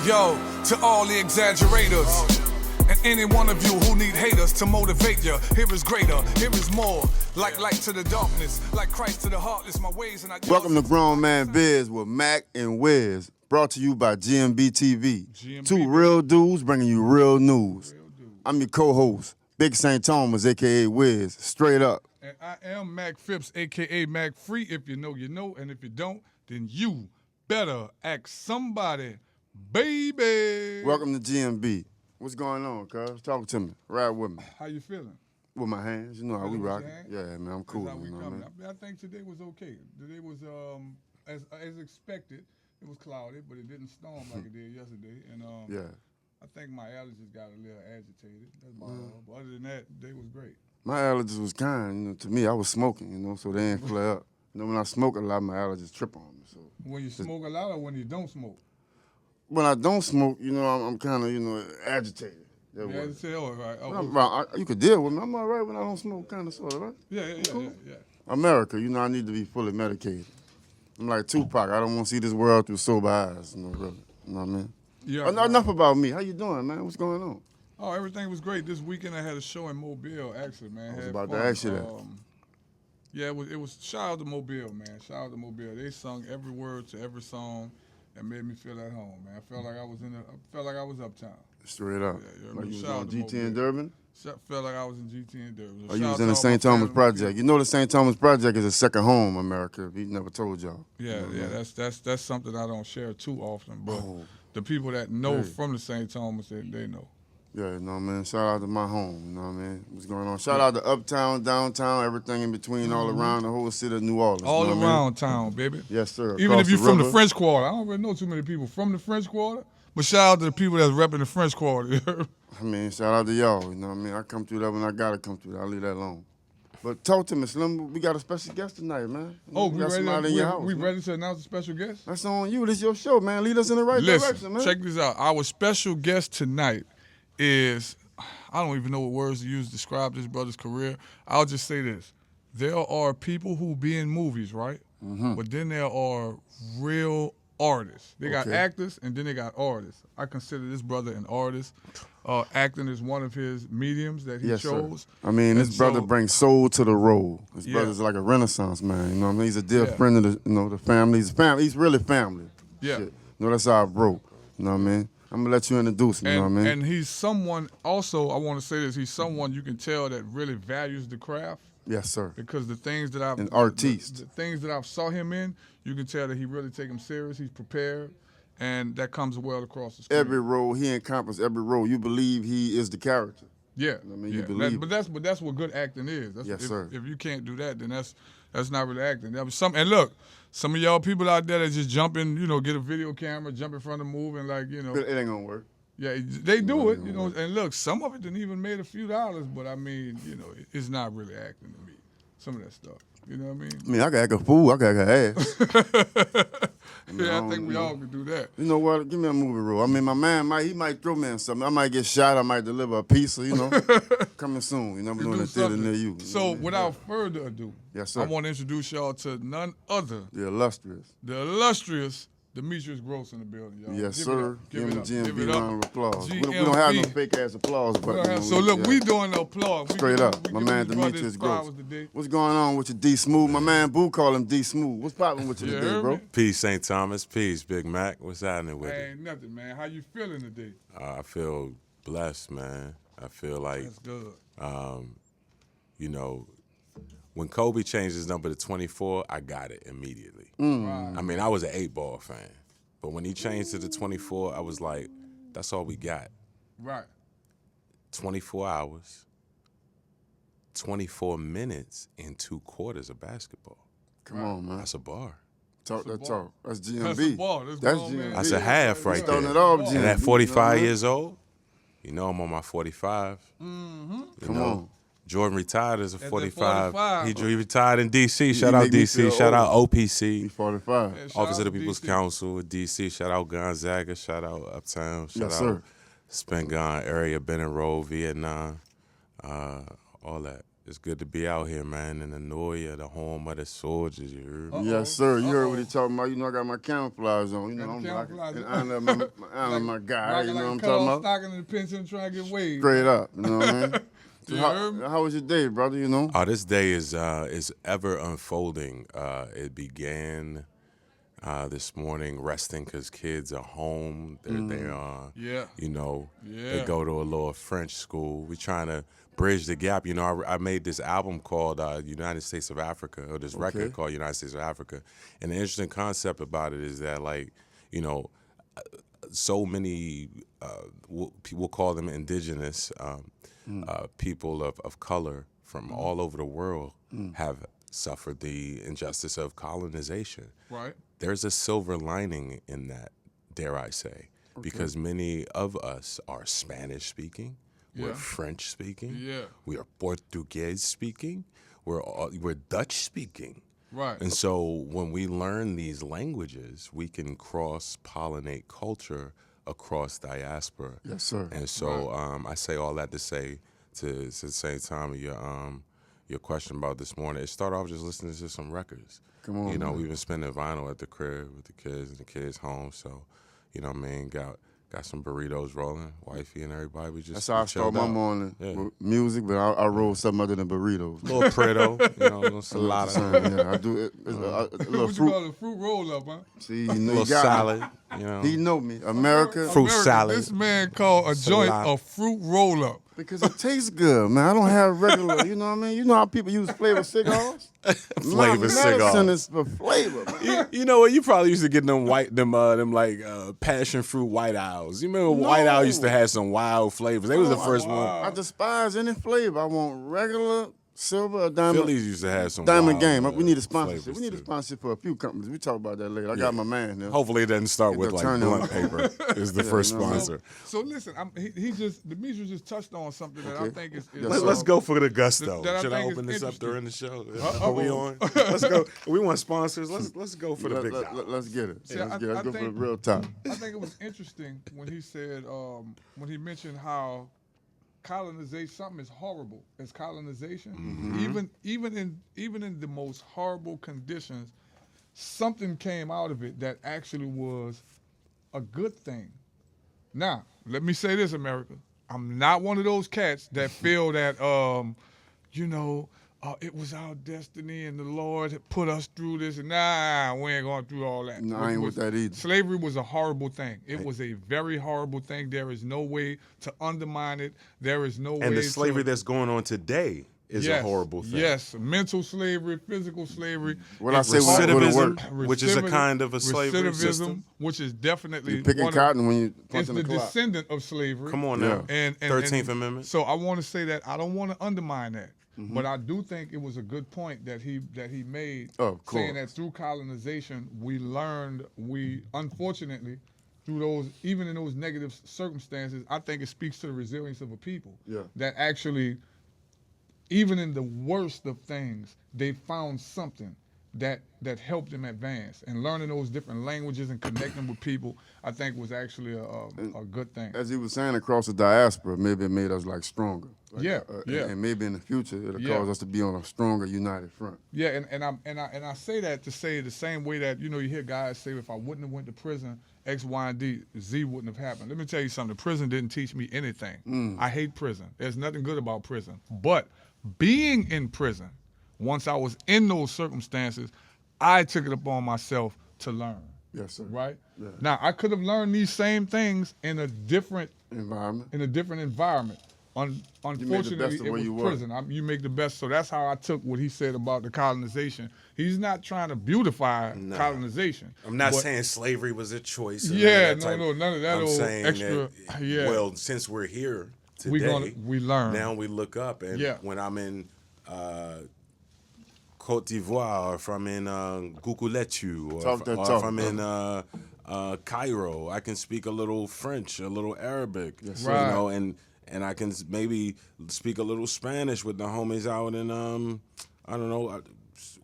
Yo, to all the exaggerators, and any one of you who need haters to motivate you, here is greater, here is more. Like light to the darkness, like Christ to the heartless, my ways and I. Welcome to Grown Man Biz with Mac and Whiz, brought to you by GMB TV. GMB. Two real dudes bringing you real news. I'm your co-host, Big St. Thomas, a.k.a. Whiz, straight up. And I am Mac Phipps, a.k.a. Mac Free. If you know, and if you don't, then you better ask somebody, baby. Welcome to GMB. What's going on, cuz? Talk to me. Ride with me. How you feeling? With my hands. You know how we rock. Yeah, man, I'm cool. That's how we you know, coming. man. I think today was okay. Today was, as expected, it was cloudy, but it didn't storm like it did yesterday. And Yeah. I think my allergies got a little agitated. That's about all. But other than that, they was great. My allergies was kind, you know, to me. I was smoking, you know, so they ain't flare up. You know, when I smoke a lot, my allergies trip on me. So When you smoke a lot or when you don't smoke? when I don't smoke, you know, I'm kind of, you know, agitated. Yeah, way. say, oh, right. You could deal with me. I'm all right when I don't smoke, kind of, sort of, right? Yeah. America, you know, I need to be fully medicated. I'm like Tupac. I don't want to see this world through sober eyes, you know, really. You know what I mean? Yeah. Enough about me. How you doing, man? What's going on? Oh, everything was great. This weekend I had a show in Mobile, actually, man. I was Had about fun. to ask you that. Yeah, it was shout out to Mobile, man. Shout out to Mobile. They sung every word to every song and made me feel at home, man. I felt like I was uptown. Straight up. Yeah, Like you was shout on out to GT Mobile. in Durban? Felt like I was in GT in Durban. Or you was in the St. Thomas Project. You know the St. Thomas Project is a second home, America, if he never told y'all. Yeah, that's something I don't share too often, but Oh. the people that know from the St. Thomas, they know. Yeah, you know what I mean? Shout out to my home, you know what I mean? What's going on? Shout out to uptown, downtown, everything in between, all around the whole city of New Orleans. All you know what I around mean? town, baby. Yes, sir. Even Across if you're from the river. French Quarter. I don't really know too many people from the French Quarter, but shout out to the people that's repping the French Quarter. I mean, shout out to y'all, you know what I mean? I come through that when I gotta come through that. I'll leave that alone. But talk to me, Slim. We got a special guest tonight, man. You know, We got somebody in your house, man. ready to announce a special guest? That's on you. This is your show, man. Lead us in the right direction, man. Check this out. Our special guest tonight is, I don't even know what words to use to describe this brother's career. I'll just say this. There are people who be in movies, right? Mm-hmm. But then there are real artists. They got Okay. actors and then they got artists. I consider this brother an artist. Acting is one of his mediums that he Yes, sir. chose. I mean, this And brother so- brings soul to the role. This Yeah. brother's like a Renaissance man. You know what I mean? He's a dear Yeah. friend of the family. He's family. He's really family. Yeah. Shit. You know, that's our bro. You know what I mean? I'm gonna let you introduce him. You know what I mean? And he's someone, also, I want to say this, he's someone you can tell that really values the craft. Yes, sir. Because the things that I've An artiste. the things that I've saw him in, you can tell that he really take him serious. He's prepared, and that comes well across the screen. Every role he encompasses, every role you believe he is the character. Yeah, I mean, you yeah. believe but that's what good acting is. That's, Yes, sir. If you can't do that, then that's not really acting. And look, some of y'all people out there that just jump in, get a video camera, jump in front of the movie, and It ain't gonna work. yeah, they do it, And look, some of it didn't even made a few dollars, but I mean, it's not really acting to me. Some of that stuff, you know what I mean? I mean, I can act a fool. I can act a ass. Yeah, I think we all can do that. You know what? Give me a movie role. I mean, my man he might throw me in something. I might get shot. I might deliver a pizza. Coming soon. I'm doing Do a theater something. near you. So without further ado, Yes, sir. I want to introduce y'all to none other, The illustrious. the illustrious Demetrius Grosse in the building, y'all. Yes, Give it sir. up. Give him a it GMB up. round of applause. We don't GMB. have no fake ass applause, We but don't have- you so know, look, yeah. we doing the applause. Straight up. My man Demetrius Grosse. What's going on with your D Smooth? My man Boo call him D Smooth. What's popping with you You today, heard bro? me? Peace, St. Thomas. Peace, Big Mac. What's happening with it? Ain't nothing, man. How you feeling today? I feel blessed, man. I feel like, That's good. when Kobe changed his number to 24, I got it immediately. Right. I mean, I was an 8-ball fan. But when he changed to the 24, I was like, that's all we got. Right. 24 hours, 24 minutes, and 2 quarters of basketball. Come on, man. That's a bar. Talk that ball. talk. That's GMB. That's a ball. That's grown man. GMB. That's a half right Starting there. it off, And GMB. And at you know 45 what I mean? years old, I'm on my 45. Mm-hmm. Come on. Jordan retired as a At that 45. 45. He retired in D.C. Shout He out make me D.C. feel Shout out old. OPC. He's 45. Yeah, shout Office out of the to People's DC. Council, D.C. Shout out Gonzaga. Shout out Uptown. Shout Yes, out sir. Spengon area, Benton Road, Vietnam, all that. It's good to be out here, man, in the Noya, the home of the soldiers. You heard me? Yes, sir. You heard what he talking about. You know, I got my camouflage on. You know, I'm like, in honor of my guy. You know what I'm talking about? Stocking in the pension trying to get waved. Straight up. You know what I mean? So You heard me? how was your day, brother? You know? Oh, this day is ever unfolding. It began this morning resting because kids are home. They Yeah. you know, Yeah. they go to a little French school. We're trying to bridge the gap. You know, I made this album called United States of Africa, or this record called United States of Africa. And the interesting concept about it is that, like, you know, so many, we'll call them indigenous people of color from all over the world have suffered the injustice of colonization. Right. There's a silver lining in that, dare I say, because many of us are Spanish speaking, we're French speaking, we are Portuguese speaking, we're Dutch speaking. Right. And so when we learn these languages, we can cross-pollinate culture across diaspora. Yes, sir. And so I say all that to say, to the same time of your question about this morning, it started off just listening to some records. Come on, you know, man. we've been spending vinyl at the crib with the kids and the kids home. So, you know what I mean, got some burritos rolling, wifey and everybody. We just That's how I start my morning with music, but I roll something other than burritos. Little Preto, you know, little salada, Yeah, I do it. It's a little What you fruit. call it? Fruit roll up, huh? See, you know, little you got salad, you know. Me. He know me. America. Fruit America, salad. This man called a joint Salad. a fruit roll up. Because it tastes good, man. I don't have regular, you know what I mean? You know how people use flavor cigars? Flavor My cigar. medicine is for flavor, man. You know what? You probably used to get them passion fruit White Owls. You remember White Owl used to have some wild flavors. They was the first one. I despise any flavor. I want regular, silver, or diamond. Phillies used to have some Diamond wild, Game. We need a flavors, sponsorship. We need a too. sponsorship for a few companies. We talk about that later. I got my man there. Hopefully it doesn't start with like turn blunt on. paper is the first you know what I'm sponsor. So listen, Demetrius just touched on something that I think is Yes, sir. Let's go for the gusto. That I Should I think is open this up interesting. during the show? Are we on? Let's go. We want sponsors. Let's go for the big dollar. Let's get it. See, Let's I go for the think- real top. I think it was interesting when he said when he mentioned how colonization, something as horrible as colonization, even in the most horrible conditions, something came out of it that actually was a good thing. Now, let me say this, America. I'm not one of those cats that feel that it was our destiny and the Lord had put us through this. And nah, we ain't going through all that. No, I ain't with that either. Slavery was a horrible thing. It was a very horrible thing. There is no way to undermine it. There is no way And the to... slavery that's going on today is a horrible thing. Yes, mental slavery, physical slavery. What I say when I go to work. Recidivism, which is a kind of a slavery system. Which is definitely You picking one of- cotton when you it's punching the the clock. descendant of slavery. Come on now. And 13th Amendment. So I want to say that I don't want to undermine that, but I do think it was a good point that he made, Of course. saying that through colonization we unfortunately through those, even in those negative circumstances, I think it speaks to the resilience of a people. Yeah. That actually, even in the worst of things, they found something that helped them advance. And learning those different languages and connecting with people, I think was actually a good thing. As he was saying, across the diaspora, maybe it made us like stronger. Like, Yeah. And maybe in the future it'll Yeah. cause us to be on a stronger, united front. Yeah, and I say that to say the same way that you hear guys say, if I wouldn't have went to prison, X, Y, and Z wouldn't have happened. Let me tell you something. Prison didn't teach me anything. I hate prison. There's nothing good about prison. But being in prison, once I was in those circumstances, I took it upon myself to learn. Yes, sir. Right? Yeah. Now, I could have learned these same things in a different Environment. environment. Unfortunately, best of it where was you were. prison. You make the best. So that's how I took what he said about the colonization. He's not trying to beautify colonization. I'm not but- saying slavery was a choice. or Yeah, none of that no, none of that I'm old saying extra- that, yeah. Well, since we're here today, we learn. Now we look up, and Yeah. when I'm in Côte d'Ivoire, or if I'm in Gukuletu, or, Talk if, that or talk, if I'm in Cairo, I can speak a little French, a little Arabic, Yes, sir. Right. you know, and I can maybe speak a little Spanish with the homies out in I don't know.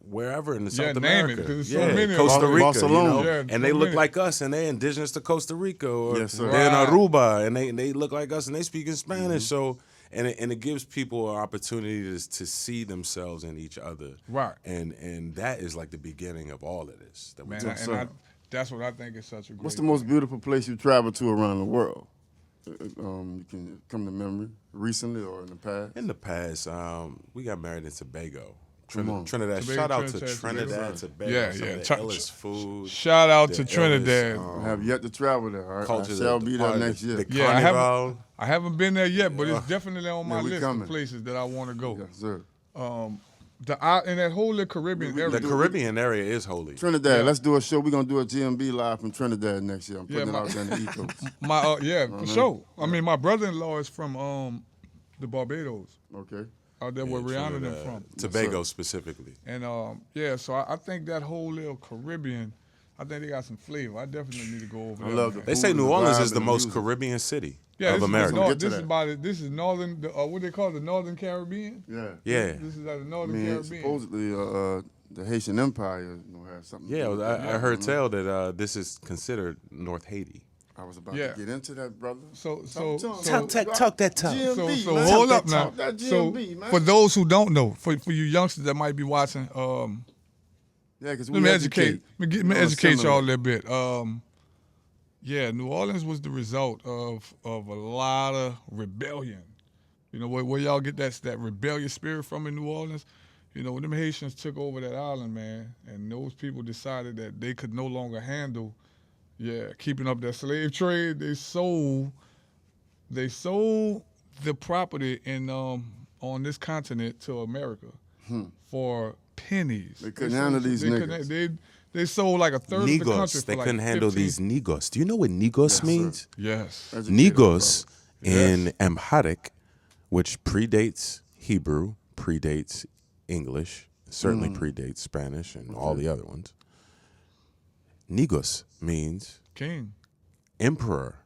Wherever in the Yeah, South name it, America, 'cause there's so many of Costa them. Rica, Barcelona. you know? Yeah, and they so look many. like us, and they're indigenous to Costa Rica, or Yes, sir. they're in Right. Aruba, and they look like us, and they speak in Spanish. So and it gives people an opportunity to see themselves in each other. Right. And that is like the beginning of all of this. That we Man, talk and that's what I think is such a great What's the most beautiful place you traveled to around the world? You can come to memory recently or in the past. In the past, we got married in Tobago. Trinidad. Tobago, Shout out to Trinidad, Trinidad, Tobago. Yeah, Some yeah. of the illest food. Shout out the to illest, Trinidad. I have yet to travel there. I culture, shall the be there part of next year. The Yeah, Carnival. I haven't been there yet, but it's definitely on my we list coming. of places that I want to go. Yes, sir. In that whole little Caribbean area. The Caribbean area is holy. Trinidad, let's do a show. We're going to do a GMB live from Trinidad next year. I'm putting Yeah, it out there in the East Coast. For sure. I mean, my brother-in-law is from the Barbados, Okay. out there where Rihanna them from. Tobago specifically. And so I think that whole little Caribbean, I think they got some flavor. I definitely need to go over I there. love man. the They say food, New the Orleans vibe, is the and most music. Caribbean city Yeah, of this America. Get to This that. is about it. This is northern. What they call the Northern Caribbean. Yeah. Yeah. This is out of I Northern mean, Caribbean. supposedly the Haitian Empire has something to Yeah, do with that. I heard tell that this is considered North Haiti. I was about Yeah. to get into that, brother. So Talk that talk. GMB, so man. hold Talk up now. that So GMB, man. for those who don't know, for you youngsters that might be watching, Yeah, because let we me educate. Let me You know, educate y'all a similar. little bit. Yeah, New Orleans was the result of a lot of rebellion. You know where y'all get that rebellious spirit from in New Orleans? You know when them Haitians took over that island, man, and those people decided that they could no longer handle, keeping up that slave trade. They sold the property in on this continent to America for pennies. They couldn't handle these niggas. They sold like a third of the country Negos. for They like couldn't handle 15. these negos. Do you know what negos means? Yes. Negos in Yes. Amharic, which predates Hebrew, predates English, certainly predates Spanish and all the other ones. Negos means King. emperor.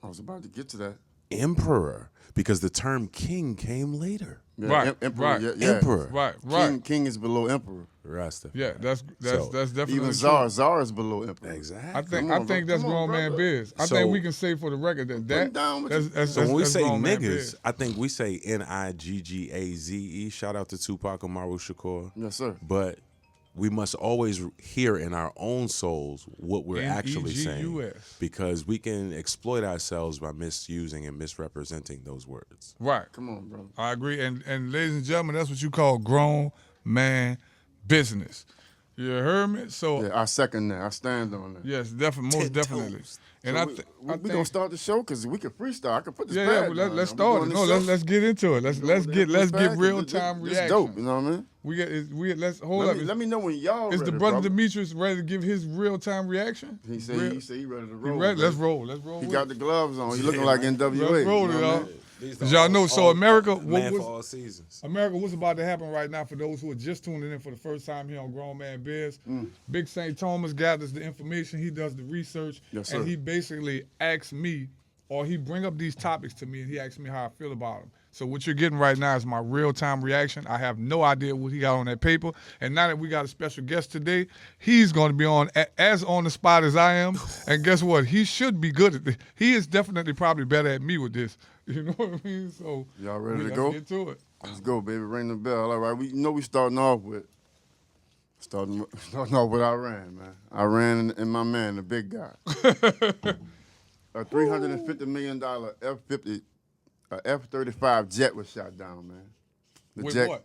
I was about to get to that. Emperor. Because the term king came later. Yeah, Right, Emperor, right. yeah. Emperor. Right. King is below emperor. Rasta. Yeah, that's So, definitely Even true. Czar is below emperor. Exactly. I think Come on, bro. that's Come on, grown man brother. biz. I So- think we can say for the record that down with that's So when we that's say grown man niggas, biz. I think we say Niggaze. Shout out to Tupac Amaru Shakur. Yes, sir. But we must always hear in our own souls what we're actually saying, N-E-G-U-S. because we can exploit ourselves by misusing and misrepresenting those words. Right. Come on, brother. I agree. And ladies and gentlemen, that's what you call grown man business. You heard me? So Yeah, I second that. I stand on that. yes, definitely, most 10 definitely. toes. And So I we think gonna start the show because we can freestyle. I can put this yeah, pad well, down. let's We start doing it. this No, show. let's get into it. Let's get real time This reaction. dope. You know what I mean? Let's hold up. Let me know when y'all Is ready, the brother brother. Demetrius ready to give his real time reaction? He said he ready to You roll. ready? Let's baby. roll. Let's roll. He with got it. the gloves on. He looking like NWA. Let's roll it, you know what I y'all. mean? As y'all know, so America, Man for all seasons. America, what's about to happen right now for those who are just tuning in for the first time here on Grown Man Biz? Big St. Thomas gathers the information, he does the research, Yes, sir. and he basically asks me, or he bring up these topics to me, and he asks me how I feel about them. So what you're getting right now is my real-time reaction. I have no idea what he got on that paper, and now that we got a special guest today, he's going to be on as on the spot as I am, and guess what? He should be good at this. He is definitely probably better at me with this. You know what I mean? So Y'all ready to let's go? get to it. Let's go, baby. Ring the bell. All right. We starting off with Iran, man. Iran and my man, the big guy. A $350 million F-35 jet was shot down, man. The With jet what?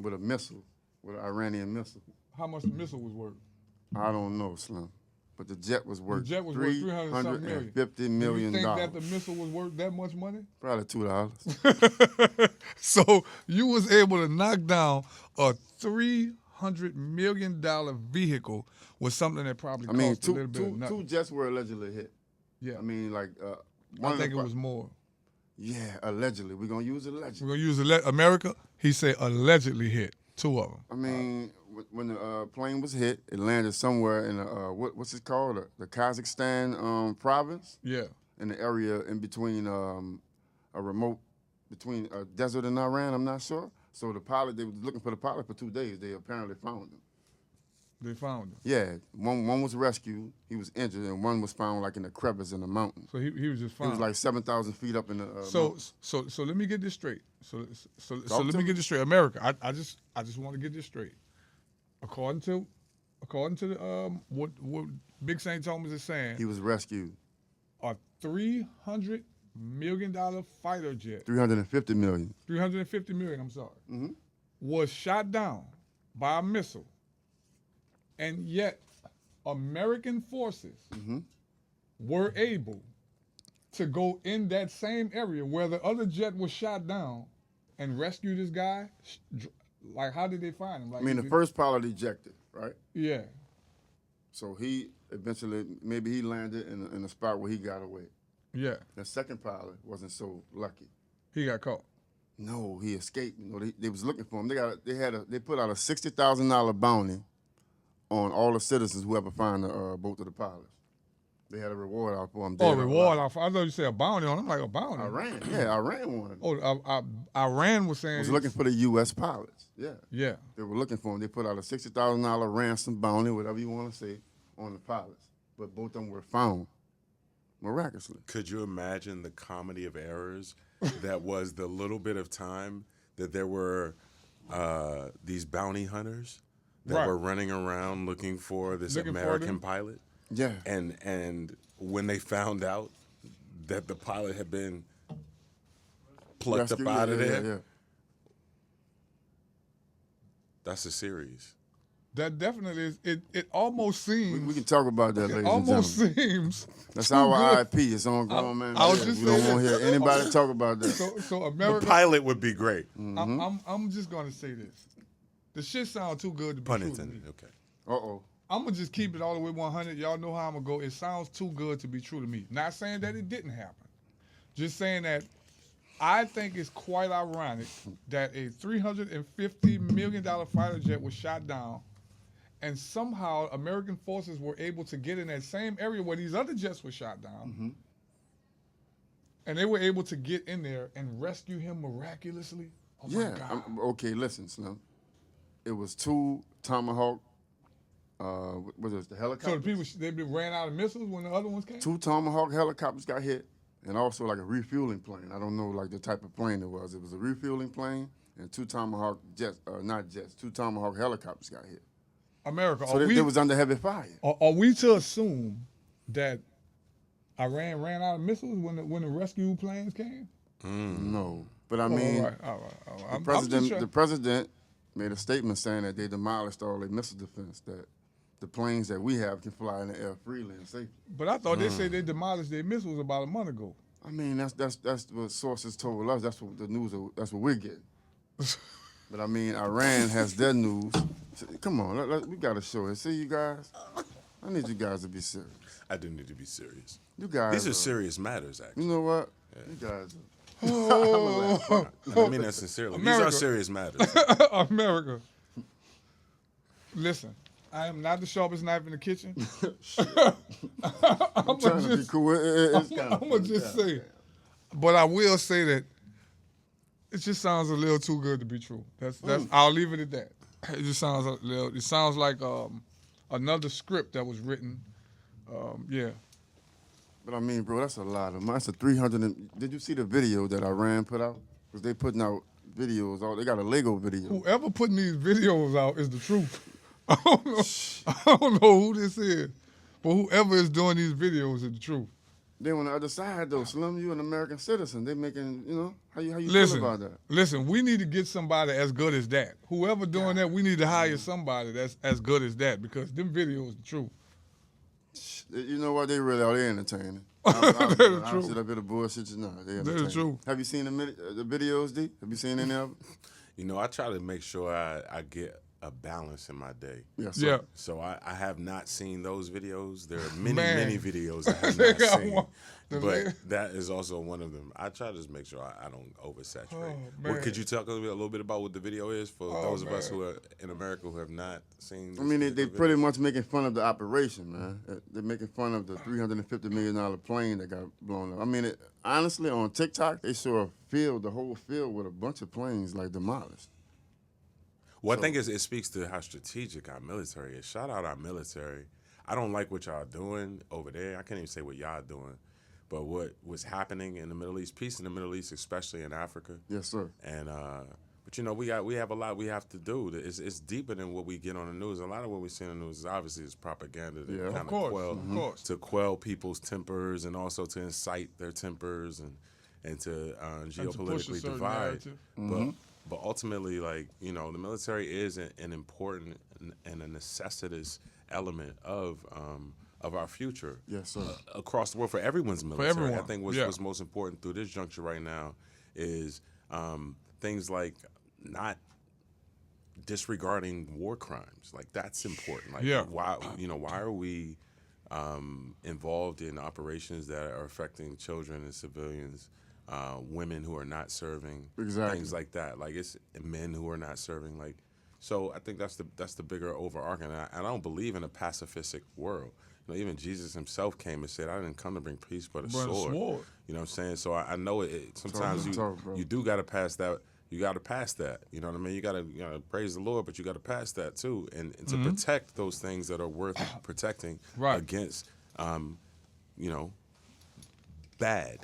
with a missile, with an Iranian missile. How much the missile was worth? I don't know, Slim. But the jet was worth jet was worth $300 million. $350 million. Do you think that the missile was worth that much money? Probably $2. So you was able to knock down a $300 million vehicle with something that probably I mean, cost a little bit of two nothing. jets were allegedly hit. Yeah, I mean, like I one of think the it was more. Yeah, allegedly. We're gonna use allegedly. We're gonna use America. He said allegedly hit 2 of them. I mean, when the plane was hit, it landed somewhere in what's it called? The Kazakhstan province. Yeah, In the area in between a remote, between a desert and Iran. I'm not sure. So the pilot, they was looking for the pilot for 2 days. They apparently found him. They found him. Yeah, one was rescued. He was injured, and one was found like in a crevice in the mountain. So he was just He found. was like 7,000 feet up in the So mountain. so let me get this straight. So Talk let to me me. get this straight. America, I just want to get this straight. According to the what Big St. Thomas is saying, He was rescued. a $300 million fighter jet, 350 million. 350 million, I'm sorry, Mm-hmm. was shot down by a missile, and yet American forces were able to go in that same area where the other jet was shot down and rescue this guy. Like, how did they find him? Like, I mean, the first pilot ejected, right? Yeah. So he eventually, maybe he landed in a spot where he got away. Yeah. The second pilot wasn't so lucky. He got caught. No, he escaped. You know, they was looking for him. They put out a $60,000 bounty on all the citizens who ever find both of the pilots. They had a reward out for him. Oh, reward! I thought you said a bounty on him. I'm like, a bounty? Iran wanted him. Oh, Iran was saying. Was looking for the U.S. pilots. Yeah. Yeah. They were looking for him. They put out a $60,000 ransom bounty, whatever you want to say, on the pilots. But both of them were found miraculously. Could you imagine the comedy of errors that was the little bit of time that there were these bounty hunters that were running around looking for this American pilot? Yeah. And when they found out that the pilot had been plucked Rescue, up out of there, yeah. that's a series. That definitely is. It almost seems. We can talk about that, ladies and almost gentlemen. seems. That's too our good. IP. It's on Grown Man. I was just we don't saying want to hear anybody talk about that. So The America. pilot would be great. I'm just gonna say this. The shit sounds too good to be Pun true to intended. me. Okay. Uh-oh. I'm gonna just keep it all the way 100. Y'all know how I'm gonna go. It sounds too good to be true to me. Not saying that it didn't happen. Just saying that I think it's quite ironic that a $350 million fighter jet was shot down, and somehow American forces were able to get in that same area where these other jets were shot down, and they were able to get in there and rescue him miraculously. Oh my God. Okay, listen, Slim. It was two Tomahawk, what was it, the helicopters? So the people, they ran out of missiles when the other ones came? Two Tomahawk helicopters got hit, and also like a refueling plane. I don't know like the type of plane it was. It was a refueling plane, and two Tomahawk jets, two Tomahawk helicopters got hit. America, So they was under heavy fire. Are we to assume that Iran ran out of missiles when the rescue planes came? No, but I mean, All right. the president made a statement saying that they demolished all their missile defense, that the planes that we have can fly in the air freely and safely. But I thought they said they demolished their missiles about a month ago. I mean, that's what sources told us. That's what the news. That's what we're getting. But I mean, Iran has their news. Come on, we gotta show it. See, you guys, I need you guys to be serious. I do need to be serious. You guys, These are serious matters, actually. You know what? You guys. I mean that sincerely. These America. are serious matters. America, listen, I am not the sharpest knife in the kitchen. I'm trying to be cool. It's kind of I'm gonna just say, but I will say that it just sounds a little too good to be true. That's I'll leave it at that. It just sounds a little. It sounds like another script that was written. Yeah. But I mean, bro, that's a lot of money. That's a 300. Did you see the video that Iran put out? Because they putting out videos. They got a Lego video. Whoever putting these videos out is the truth. I don't know who this is, but whoever is doing these videos is the truth. Then on the other side, though, Slim, you an American citizen. They making, how you Listen, feel about that? Listen, we need to get somebody as good as that. Whoever doing that, we need to hire somebody that's as good as that because them videos the truth. You know what? They really are. They entertaining. They're the I truth. sit up here to bullshit you. No, they They're entertaining. the truth. Have you seen the videos, D? Have you seen any of them? You know, I try to make sure I get a balance in my day. Yes, Yeah. So I have not seen those videos. There are many, Man. many videos I have They not got seen. one. The But la- that is also one of them. I try to just make sure I don't oversaturate. Oh, Well, man. could you talk a little bit about what the video is for Oh, those of us man. who are in America who have not seen this I mean, they particular pretty video? much making fun of the operation, man. They're making fun of the $350 million plane that got blown up. I mean, honestly, on TikTok, they show a field, the whole field with a bunch of planes like demolished. Well, I think it speaks to how strategic our military is. Shout out our military. I don't like what y'all doing over there. I can't even say what y'all doing, but what was happening in the Middle East, peace in the Middle East, especially in Africa. Yes, sir. And but you know, we have a lot we have to do. It's deeper than what we get on the news. A lot of what we see on the news is obviously propaganda to Yeah. kind of quell people's tempers and also to incite their tempers and to geopolitically divide. But ultimately, like, you know, the military is an important and a necessitous element of our future. Yes, sir. Across the world for everyone's military. everyone. I think what's most important through this juncture right now is things like not disregarding war crimes. Like, that's important. Like, why are we involved in operations that are affecting children and civilians? Women who are not serving, things like that. Like, it's men who are not serving. Like, so I think that's the bigger overarching. And I don't believe in a pacifistic world. You know, even Jesus himself came and said, "I didn't come to bring peace, but a sword." You know what I'm saying? So I know it. Sometimes you do got to pass that. You got to pass that. You know what I mean? You got to praise the Lord, but you got to pass that too, and to protect those things that are worth protecting against, bad.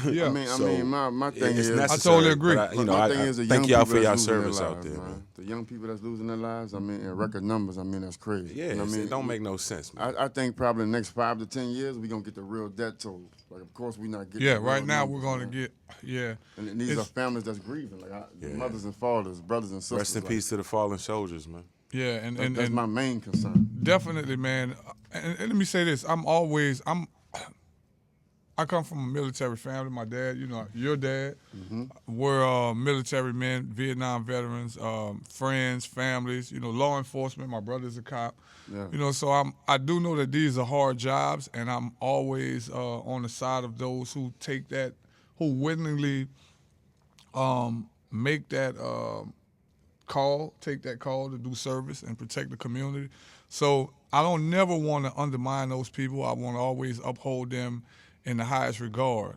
Yeah. I mean, my thing is, necessary, I totally agree. But my thing is the thank young y'all people for y'all that's losing service their out lives, there, man. The young people that's losing their lives, I mean, in record numbers, I mean, that's crazy. Yeah, you know what I mean? it don't make no sense, man. I think probably in the next 5 to 10 years, we're going to get the real death toll. Like, of course, we're not getting Yeah, the real right now numbers, we're going to man. get, And these are families that's grieving, like mothers and fathers, brothers and sisters. Rest in peace to the fallen soldiers, man. yeah, and That's my main concern. definitely, man. And let me say this: I come from a military family. My dad, you know, your dad, we're military men, Vietnam veterans, friends, families. You know, law enforcement. My brother's a cop. Yeah. You know, so I do know that these are hard jobs, and I'm always on the side of those who take that, who willingly make that take that call to do service and protect the community. So I don't never want to undermine those people. I want to always uphold them in the highest regard.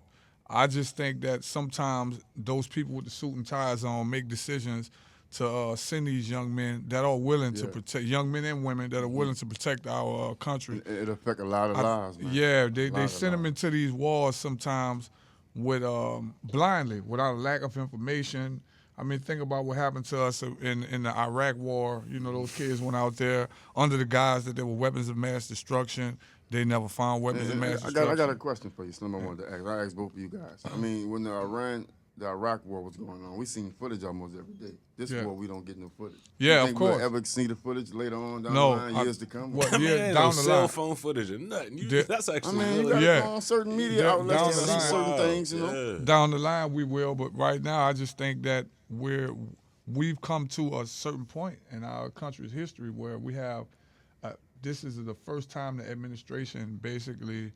I just think that sometimes those people with the suit and ties on make decisions to send these young men that are willing to protect, young men and women that are willing to protect our country. It affect a lot of lives, man. Yeah, they send them into these wars sometimes with blindly, without a lack of information. I mean, think about what happened to us in the Iraq War. You know, those kids went out there under the guise that they were weapons of mass destruction. They never found weapons of mass destruction. I got a question for you, Slim. I wanted to ask. I asked both of you guys. I mean, when the Iraq War was going on, we seen footage almost every day. This war, we don't get no footage. Yeah, you think of course. We'll ever see the footage later on down the line, years to come? Well, I mean, down no the cell line. phone footage or nothing. That's I actually mean, you really gotta go on certain media outlets down to the see line. certain things, you know. Down the line we will, but right now I just think that we've come to a certain point in our country's history where we have this is the first time the administration basically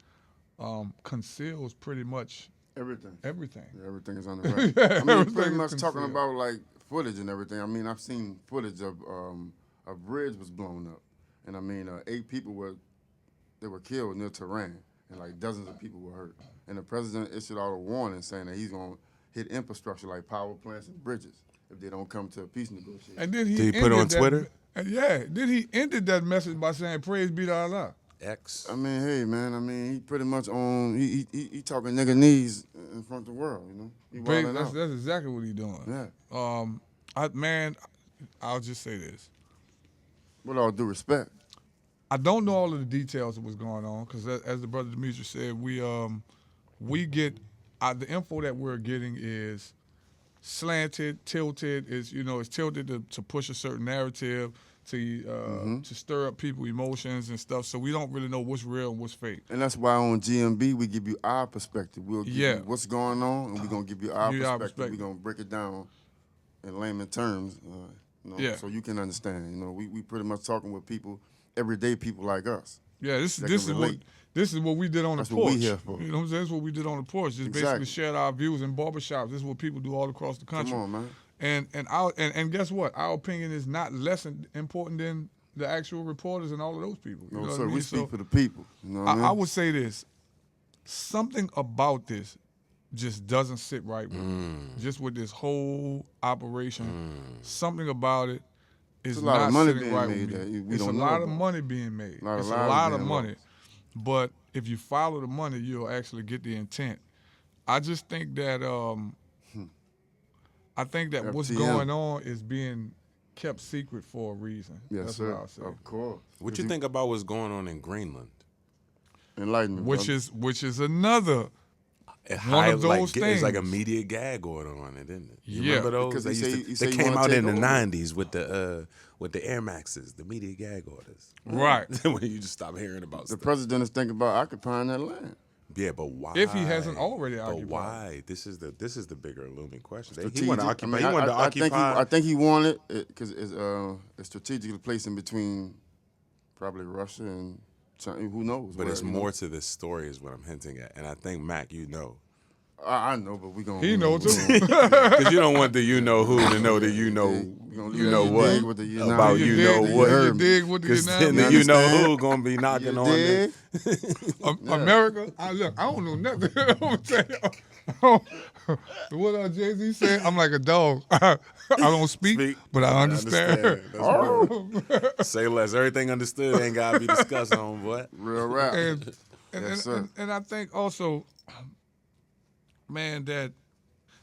conceals pretty much Everything. Yeah, everything is on the right. I mean, pretty much is talking concealed. about like footage and everything. I mean, I've seen footage of a bridge was blown up, and I mean, 8 people were killed near Tehran, and like dozens of people were hurt. And the president issued out a warning saying that he's gonna hit infrastructure like power plants and bridges if they don't come to a peace negotiation. And then Did he put it on Twitter? Then he ended that message by saying, "Praise be to Allah." X. I mean, hey man, I mean, he pretty much he talking nigga knees in front of the world, you know. He wilding out. That's exactly what he's doing. Yeah. I'll just say this. With all due respect. I don't know all of the details of what's going on because, as the brother Demetrius said, we get the info that we're getting is slanted, tilted. It's tilted to push a certain narrative, to stir up people's emotions and stuff. So we don't really know what's real and what's fake. And that's why on GMB we give you our perspective. We'll give you what's going on, and we're gonna give you our perspective. We're gonna break it down in layman terms, so you can understand. You know, we pretty much talking with people, everyday people like us. Yeah, this is what we did on the porch. That's what we here for. You know what I'm saying? That's what we did on the porch. Just basically shared our views in barbershops. This is what people do all across the country. Come on, man. And guess what? Our opinion is not less important than the actual reporters and all of those people. You know sir, what I mean? we speak for the people. You know what I mean? I would say this. Something about this just doesn't sit right with me. Just with this whole operation. Something about it is a lot not of money sitting being right made with that me. we It's a don't know lot of about. money being made. Lot of It's a lives lot of being money. lost. But if you follow the money, you'll actually get the intent. I just think that what's FTM. going on is being kept secret for a reason. Yes, That's sir. what I'll say. Of course. What you think about what's going on in Greenland? Enlightenment, Which brother. is another one of those things. It's like a media gag going on, isn't it? You Yeah. remember those? Because he They he came wanna out take in the over. '90s with the Air Maxes, the media gag orders. Right. When you just stop hearing about The stuff. president is thinking about occupying that land. Yeah, but why? If he hasn't already But occupied. why? This is the bigger looming question. He Strategic. wanted to occupy. I mean, he wanted to I occupy. think he wanted it because it's strategically placed in between probably Russia and China. Who knows? But it's you know? more to this story, is what I'm hinting at. And I think Mac, you know, I know, but we gonna. He know too. because you don't want the you know who to know the you know what dig with the you know. about You you dig, know you what. heard You me. dig what the Because you then know? the you know understand? who gonna be knocking You on dig? it. America, I don't know nothing. I'm gonna tell you. What Jay-Z said, I'm like a dog. I don't speak, but I understand. That's right. Say less. Everything understood ain't gotta be discussed on, boy. Real rap. And, Yes, sir. and I think also, man,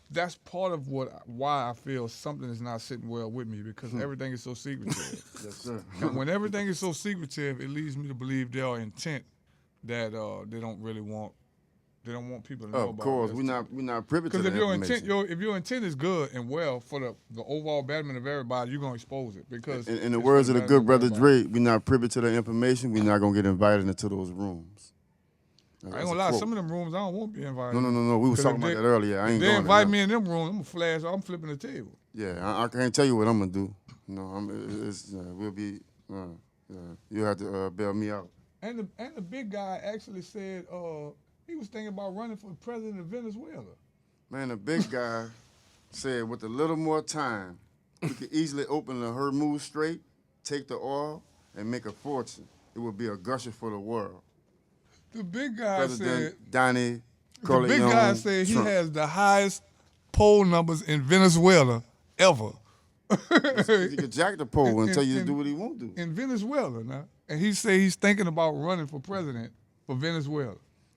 that's part of why I feel something is not sitting well with me, because everything is so secretive. Yes, sir. And when everything is so secretive, it leads me to believe there are intent that they don't really want. They don't want people to know Of about. course, this. we're not privy to Because the if your information. intent is good and well for the overall betterment of everybody, you're gonna expose it. Because In the it's words for of the betterment good brother everybody. Dre, we're not privy to the information. We're not gonna get invited into those rooms. I ain't gonna lie, some of them rooms I don't want to be invited. No. We was 'Cause talking if about that earlier. I If ain't they going invite there. me in them rooms, I'm gonna flash. I'm flipping the table. Yeah, I can't tell you what I'm gonna do. No, we'll be. You have to bail me out. And the big guy actually said he was thinking about running for president of Venezuela. Man, the big guy said with a little more time, we could easily open the Hormuz Strait, take the oil, and make a fortune. It would be a gusher for the world. The big guy President said. Donnie The Corleone big guy said he Trump. has the highest poll numbers in Venezuela ever. He could jack the pole and tell you to in- do what he won't do. In Venezuela now, and he say he's thinking about running for president for Venezuela.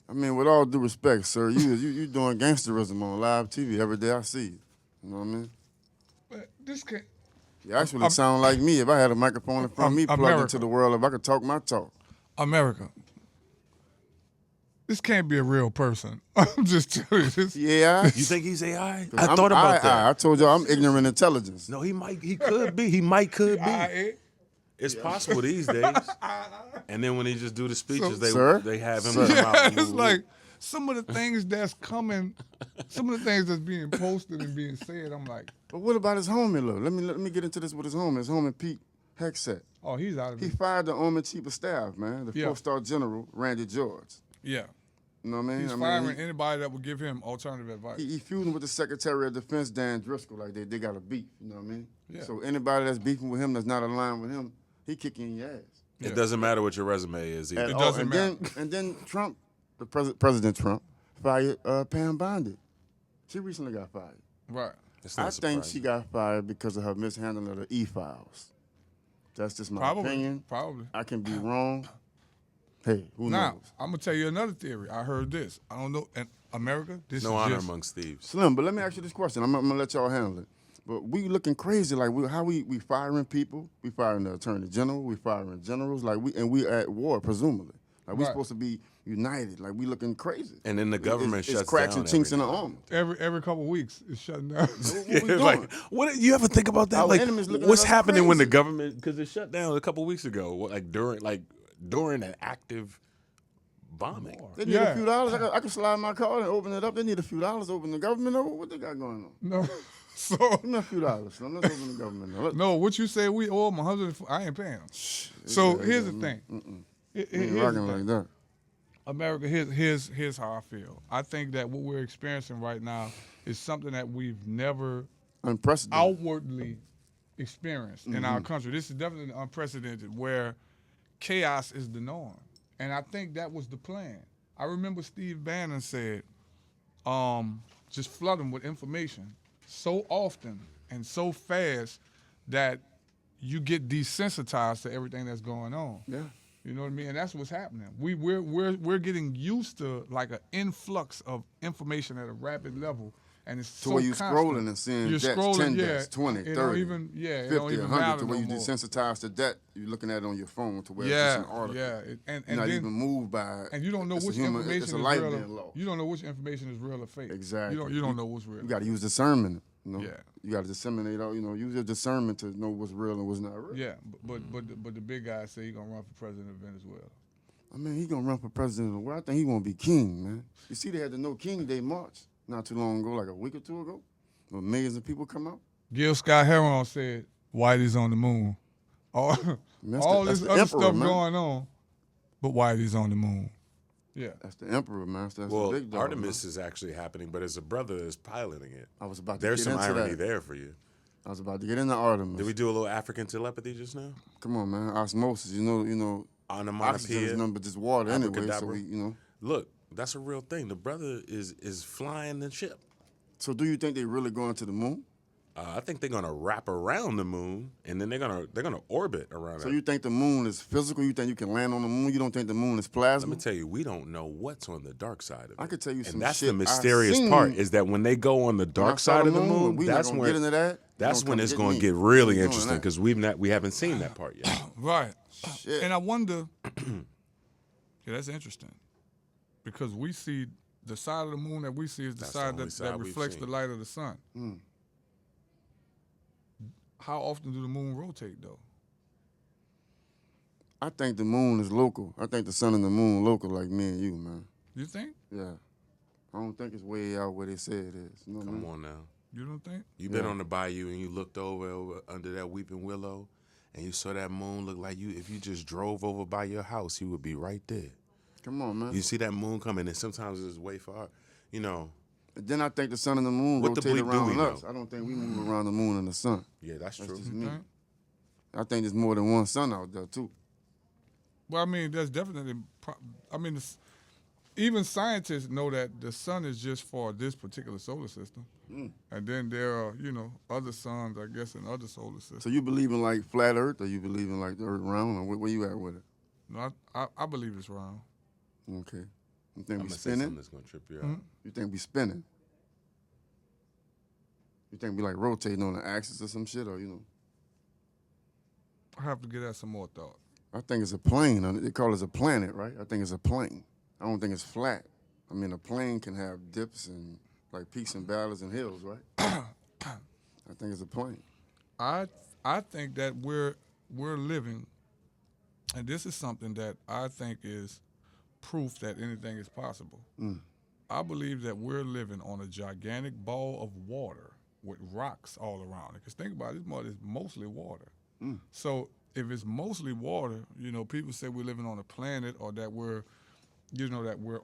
I mean, with all due respect, sir, you doing gangsterism on live TV every day I see you. You know what I mean? But this can't. You actually sound like me if I had a microphone in front of me plugged America. into the world, if I could talk my talk. America. This can't be a real person. I'm just telling you this. Yeah. You think he's AI? I I'm- thought about that. I told y'all I'm ignorant intelligence. No, he could be. He might could be. IA. It's possible these days. And then when he just do the speeches, Sir? they have him Sir? come out. Yeah, and it's move. like some of the things that's coming, some of the things that's being posted and being said. I'm like, But what about his homie, though? Let me get into this with his homie. His homie Pete Hegseth. oh, he's out of He it. fired the Army Chief of Staff, man, the Yeah. 4-star General Randy George. Yeah, You know what I mean? he's firing anybody that would give him alternative advice. He feuding with the Secretary of Defense, Dan Driscoll, like they got a beef. You know what I mean? Yeah. So anybody that's beefing with him that's not aligned with him, he kicking your ass. It doesn't matter what your resume is either. At It all. doesn't And then Trump, President Trump, fired Pam Bondi. She recently got fired. Right. It's not I think surprising. she got fired because of her mishandling of the e-files. That's just my Probably. opinion. Probably. I can be wrong. Hey, who Now, knows? I'm gonna tell you another theory. I heard this. I don't know. In America, this No is honor just, amongst thieves. Slim, but let me ask you this question. I'm gonna let y'all handle it. But we looking crazy, like how we firing people. We firing the Attorney General. We firing generals. Like we at war, presumably. Like we Right. supposed to be united. Like we looking crazy. And then the government it's shuts cracks down and chinks in the everything. armor. every couple of weeks it's shutting down. What we doing? Like, what you ever think about that? Our Like, enemies looking what's at us happening when the crazy. government, because it shut down a couple weeks ago, during an active bombing. They need a few dollars. I can slide my card and open it up. They need a few dollars to open the government over. What they got going on? No. So Give me a few dollars. Slim. Let's open the government. Now. no, what you say we owe them 100. I ain't paying them. So here's the thing. Ain't Here's the rocking thing. like that. America, here's how I feel. I think that what we're experiencing right now is something that we've never Unprecedented. outwardly experienced in our country. This is definitely unprecedented, where chaos is the norm. And I think that was the plan. I remember Steve Bannon said, just flood them with information so often and so fast that you get desensitized to everything that's going on. Yeah. You know what I mean? And that's what's happening. We're getting used to like an influx of information at a rapid level, and it's To so where you constant. scrolling and seeing You're debts, scrolling, 10 yeah, debts, 20, it 30, don't even, it 50, don't even 100, matter to where no you more. desensitized to debt. You're looking at it on your phone to where it's Yeah, just an article. yeah, and You're not then, even moved by it. and you don't know It's a which human- information it's is a life real. being lost. You don't know which information is real or fake. Exactly. You don't know what's real. You got to use discernment. You know? Yeah. You got to disseminate all. Use your discernment to know what's real and what's not real. Yeah, but the big guy say he gonna run for president of Venezuela. I mean, he gonna run for president of the world. I think he gonna be king, man. You see, they had the No King Day march not too long ago, like a week or two ago, where millions of people come out. Gil Scott Heron said Whitey's on the moon. All That's this the other emperor, stuff man. going on, but Whitey's on the moon. Yeah. That's the emperor, man. That's Well, the big dog. Artemis is actually happening, but it's a brother that's piloting it. I was about to There's get some into irony that. there for you. I was about to get into Artemis. Did we do a little African telepathy just now? Come on, man. Osmosis. You know. Oxygen is Onomatopoeia. nothing but just water anyway. So Abracadabra. Look, that's a real thing. The brother is flying the ship. So do you think they really going to the moon? I think they're gonna wrap around the moon, and then they're gonna orbit around So it. you think the moon is physical? You think you can land on the moon? You don't think the moon is Let plasma? me tell you, we don't know what's on the dark side of it. I could tell you and some that's shit the I mysterious seen part is that when they go on the When I dark saw side of the moon, we that's not gonna when get into that. that's You when gonna it's come going get to get me. really We ain't doing interesting that. because we haven't seen that part yet. Right. Shit. And I wonder, yeah, that's interesting, because we see the side of the moon that we see is the That's the side only that side we've reflects the seen. light of the sun. How often do the moon rotate though? I think the moon is local. I think the sun and the moon local like me and you, man. You think? Yeah. I don't think it's way out where they say it is. You know what I Come mean? on now. You don't think? You've been on the bayou and you looked over under that weeping willow and you saw that moon look like you. If you just drove over by your house, you would be right there. Come on, man. You see that moon coming, and sometimes it's way far. You know, Then I think the sun and the moon What the rotate bleep do we around us. know? I don't think we move around the moon and the sun. yeah, that's true. Just me. Okay. I think there's more than one sun out there too. Well, I mean, there's definitely. Even scientists know that the sun is just for this particular solar system, and then there are other suns, I guess, in other solar systems. So you believe in like flat Earth, or you believe in like the Earth round, or where you at with it? No, I believe it's round. Okay. You think I'm we gonna say something spinning? that's gonna trip you out. You think we spinning? You think we like rotating on the axis or some shit, or I have to give that some more thought. I think it's a plane. They call it a planet, right? I think it's a plane. I don't think it's flat. I mean, a plane can have dips and like peaks and valleys and hills, right? I think it's a plane. I think that we're living, and this is something that I think is proof that anything is possible. I believe that we're living on a gigantic ball of water with rocks all around it. Because think about it, it's mostly water. So if it's mostly water, people say we're living on a planet or that we're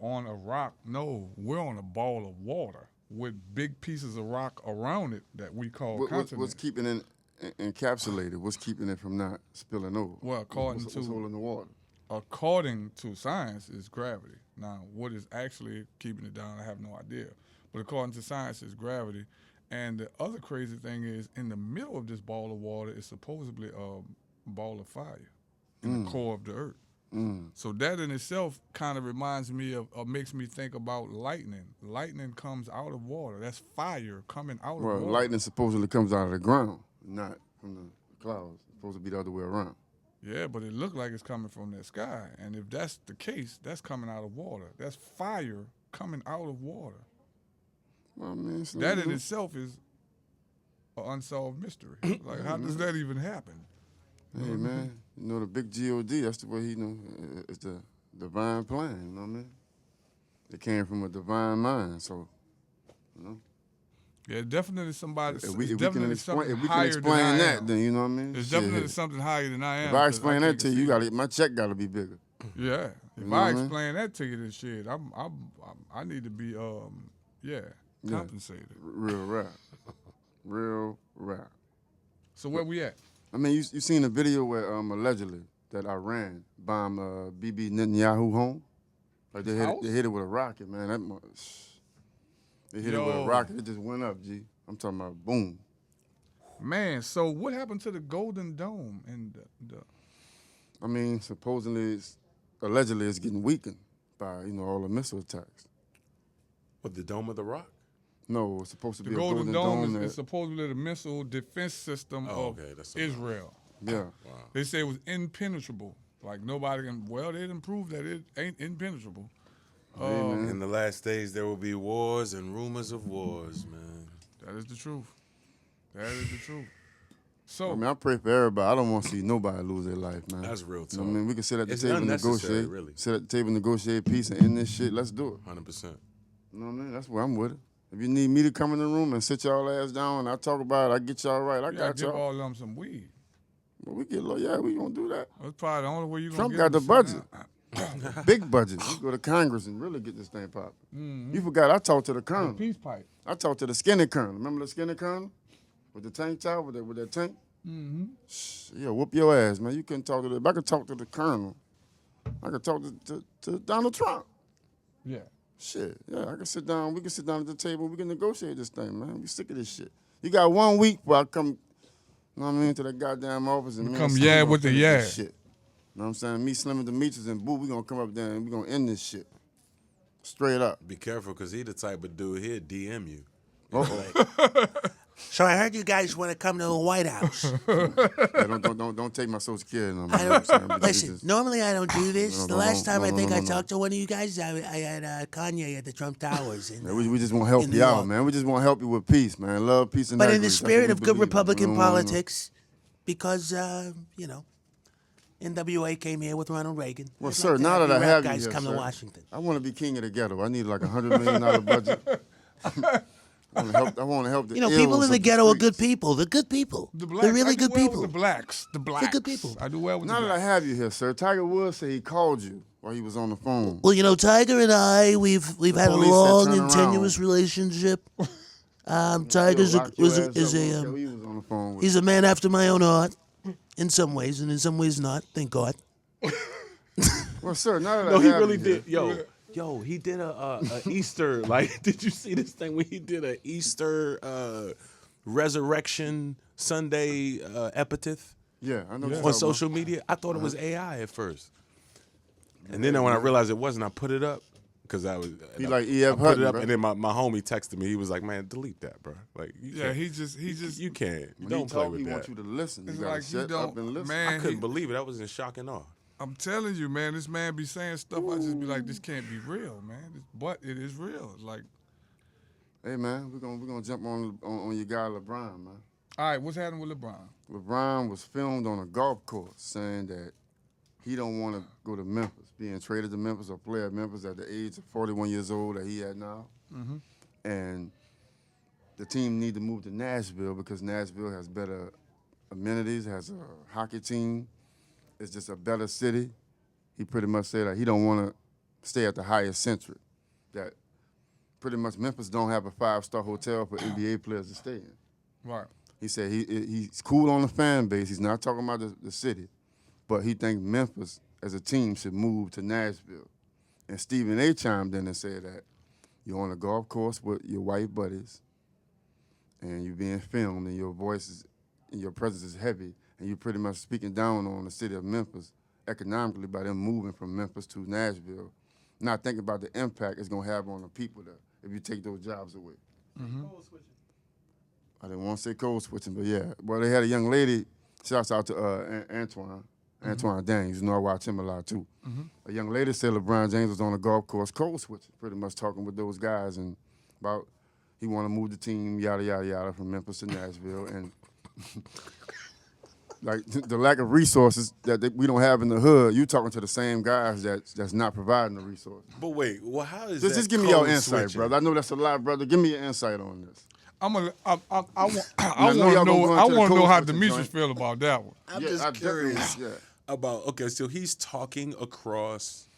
on a rock. No, we're on a ball of water with big pieces of rock around it that we call continents. What's keeping it encapsulated? What's keeping it from not spilling over? Well, according what's to holding the water? According to science, is gravity. Now, what is actually keeping it down, I have no idea. But according to science, it's gravity. And the other crazy thing is, in the middle of this ball of water is supposedly a ball of fire in the core of the earth. So that in itself kind of reminds me of, or makes me think about lightning. Lightning comes out of water. That's fire coming out of Well, water. lightning supposedly comes out of the ground, not from the clouds. It's supposed to be the other way around. Yeah, but it looked like it's coming from the sky. And if that's the case, that's coming out of water. That's fire coming out of water. Well, I mean, it's That in itself is an unsolved mystery. Like, how does that even happen? Hey, man, the big G.O.D., that's the way it's the divine plan, you know what I mean? It came from a divine mind, so, Yeah, definitely somebody. If we definitely can something explain higher than I that, am. then you know what I mean? It's Shit. definitely something higher than I am. If I 'cause explain can't that to you, conceive. my check got to be bigger. Yeah, if know I what I mean? explain that to you, then shit, I need to be compensated. Real rap. Real rap. So where we at? I mean, you seen a video where allegedly that Iran bombed Bibi Netanyahu home? Like they hit it with a rocket, man. They hit it with a Yo. rocket. It just went up, G. I'm talking about boom. Man, so what happened to the Golden Dome and the I mean, supposedly, allegedly, it's getting weakened by all the missile attacks. What, the Dome of the Rock? No, it's supposed to the be Golden a Dome Golden Dome. is supposedly the missile defense system of That's Israel. Yeah. They say it was impenetrable. Like nobody can. Well, they didn't prove that it ain't impenetrable. Man. In the last days, there will be wars and rumors of wars, man. That is the truth. That is the truth. So I mean, I pray for everybody. I don't want to see nobody lose their life, man. That's real talk. I mean, we can sit at the It's table and unnecessary, negotiate. really. Sit at the table and negotiate peace and end this shit. Let's do it. 100%. You know what I mean? That's where I'm with it. If you need me to come in the room and sit y'all ass down and I talk about it, I get y'all right. I you gotta got give y'all. all of them some weed. Well, we get low. Yeah, we gonna do that. That's probably the only way you gonna Trump get got the them budget. now. Big budget. You go to Congress and really get this thing popping. You forgot I talked to the colonel. Peace pipe. I talked to the skinny colonel. Remember the skinny colonel? With the tank top, with that tank? Yeah, whoop your ass, man. You couldn't talk to the. If I could talk to the colonel, I could talk to Donald Trump. Yeah. Shit, yeah, I can sit down. We can sit down at the table. We can negotiate this thing, man. We sick of this shit. You got 1 week where I come, you know what I mean, to that goddamn office and Come Slim yeah gonna with the finish yeah. this shit. You know what I'm saying? Me, Slim, and Demetrius, and Boo, we gonna come up there and we gonna end this shit. Straight up. Be careful, because he the type of dude, he'll DM you. So I heard you guys want to come to the White House. Yeah, don't take my social security number. You know what I'm saying? But Listen, just- normally I don't do this. No, The no, last no, time no, I no, think no, I no. talked to one of you guys, I had Kanye at the Trump Towers. And, Yeah, we just want to help in you New out, York. man. We just want to help you with peace, man. Love, peace, and But in equity. the That's what spirit we of good believe in. We Republican don't wanna- politics, because, NWA came here with Ronald Reagan. Well, I'd sir, like to now that I rap have you guys here, come sir, to Washington. I want to be king of the ghetto. I need like $100 million budget. I want to help the People ills in the of ghetto are streets. good people. They're good people. The blacks. They're really I do good well people. With the blacks. The blacks. good people. I do well with Now the that I blacks. have you here, sir, Tiger Woods said he called you while he was on the phone. Well, Tiger and I, we've had a police said long turn and tenuous around. relationship. Tiger's Lock a, your was ass a, up. is I a don't care who he was on the phone with. he's a man after my own heart, in some ways, and in some ways not. Thank God. Well, sir, now that No, I he have really you here, did. Yo, he did a Easter. Like, did you see this thing when he did a Easter Resurrection Sunday epitaph Yeah, I know. what you're on talking social media? I thought it was AI at first. And then when I realized it wasn't, I put it up. Because I was, He I- like E.F. I put Hutton, it up, bro. and then my homie texted me. He was like, "Man, delete that, bro. Like, you Yeah, can't, he just you can't. When Don't he play talk, with he that." wants you to listen. It's You gotta like you shut don't, up and listen. man. I couldn't believe it. I was in shock and awe. I'm telling you, man, this man be saying stuff. I just be like, this can't be real, man. But it is real. It's like, Hey, man, we're gonna jump on your guy LeBron, man. all right, what's happening with LeBron? LeBron was filmed on a golf course saying that he don't want to go to Memphis, being traded to Memphis or play at Memphis at the age of 41 years old that he had now. And the team need to move to Nashville because Nashville has better amenities, has a hockey team. It's just a better city. He pretty much said that he don't want to stay at the Hyatt Centric, that pretty much Memphis don't have a 5-star hotel for NBA players to stay in. Right. He said he's cool on the fan base. He's not talking about the city, but he thinks Memphis as a team should move to Nashville. And Stephen A. chimed in and said that you're on a golf course with your white buddies, and you're being filmed, and your voice is, and your presence is heavy, and you're pretty much speaking down on the city of Memphis economically by them moving from Memphis to Nashville, not thinking about the impact it's gonna have on the people there if you take those jobs away. I didn't want to say code switching, but yeah. Well, they had a young lady, shouts out to Antoine Daniels, you know I watch him a lot too. A young lady said LeBron James was on a golf course code switching, pretty much talking with those guys and about he want to move the team, yada, yada, yada, from Memphis to Nashville. And like the lack of resources that we don't have in the hood, you talking to the same guys that's not providing the resources. But wait, well, how is Just give me your insight, brother. I know that's a lot, brother. Give me your insight on this. I want I know to y'all gonna know. go I into the want to know code how switching Demetrius joint. feel about that one. I'm Yeah, just I definitely- curious. Yeah. Okay, so he's talking across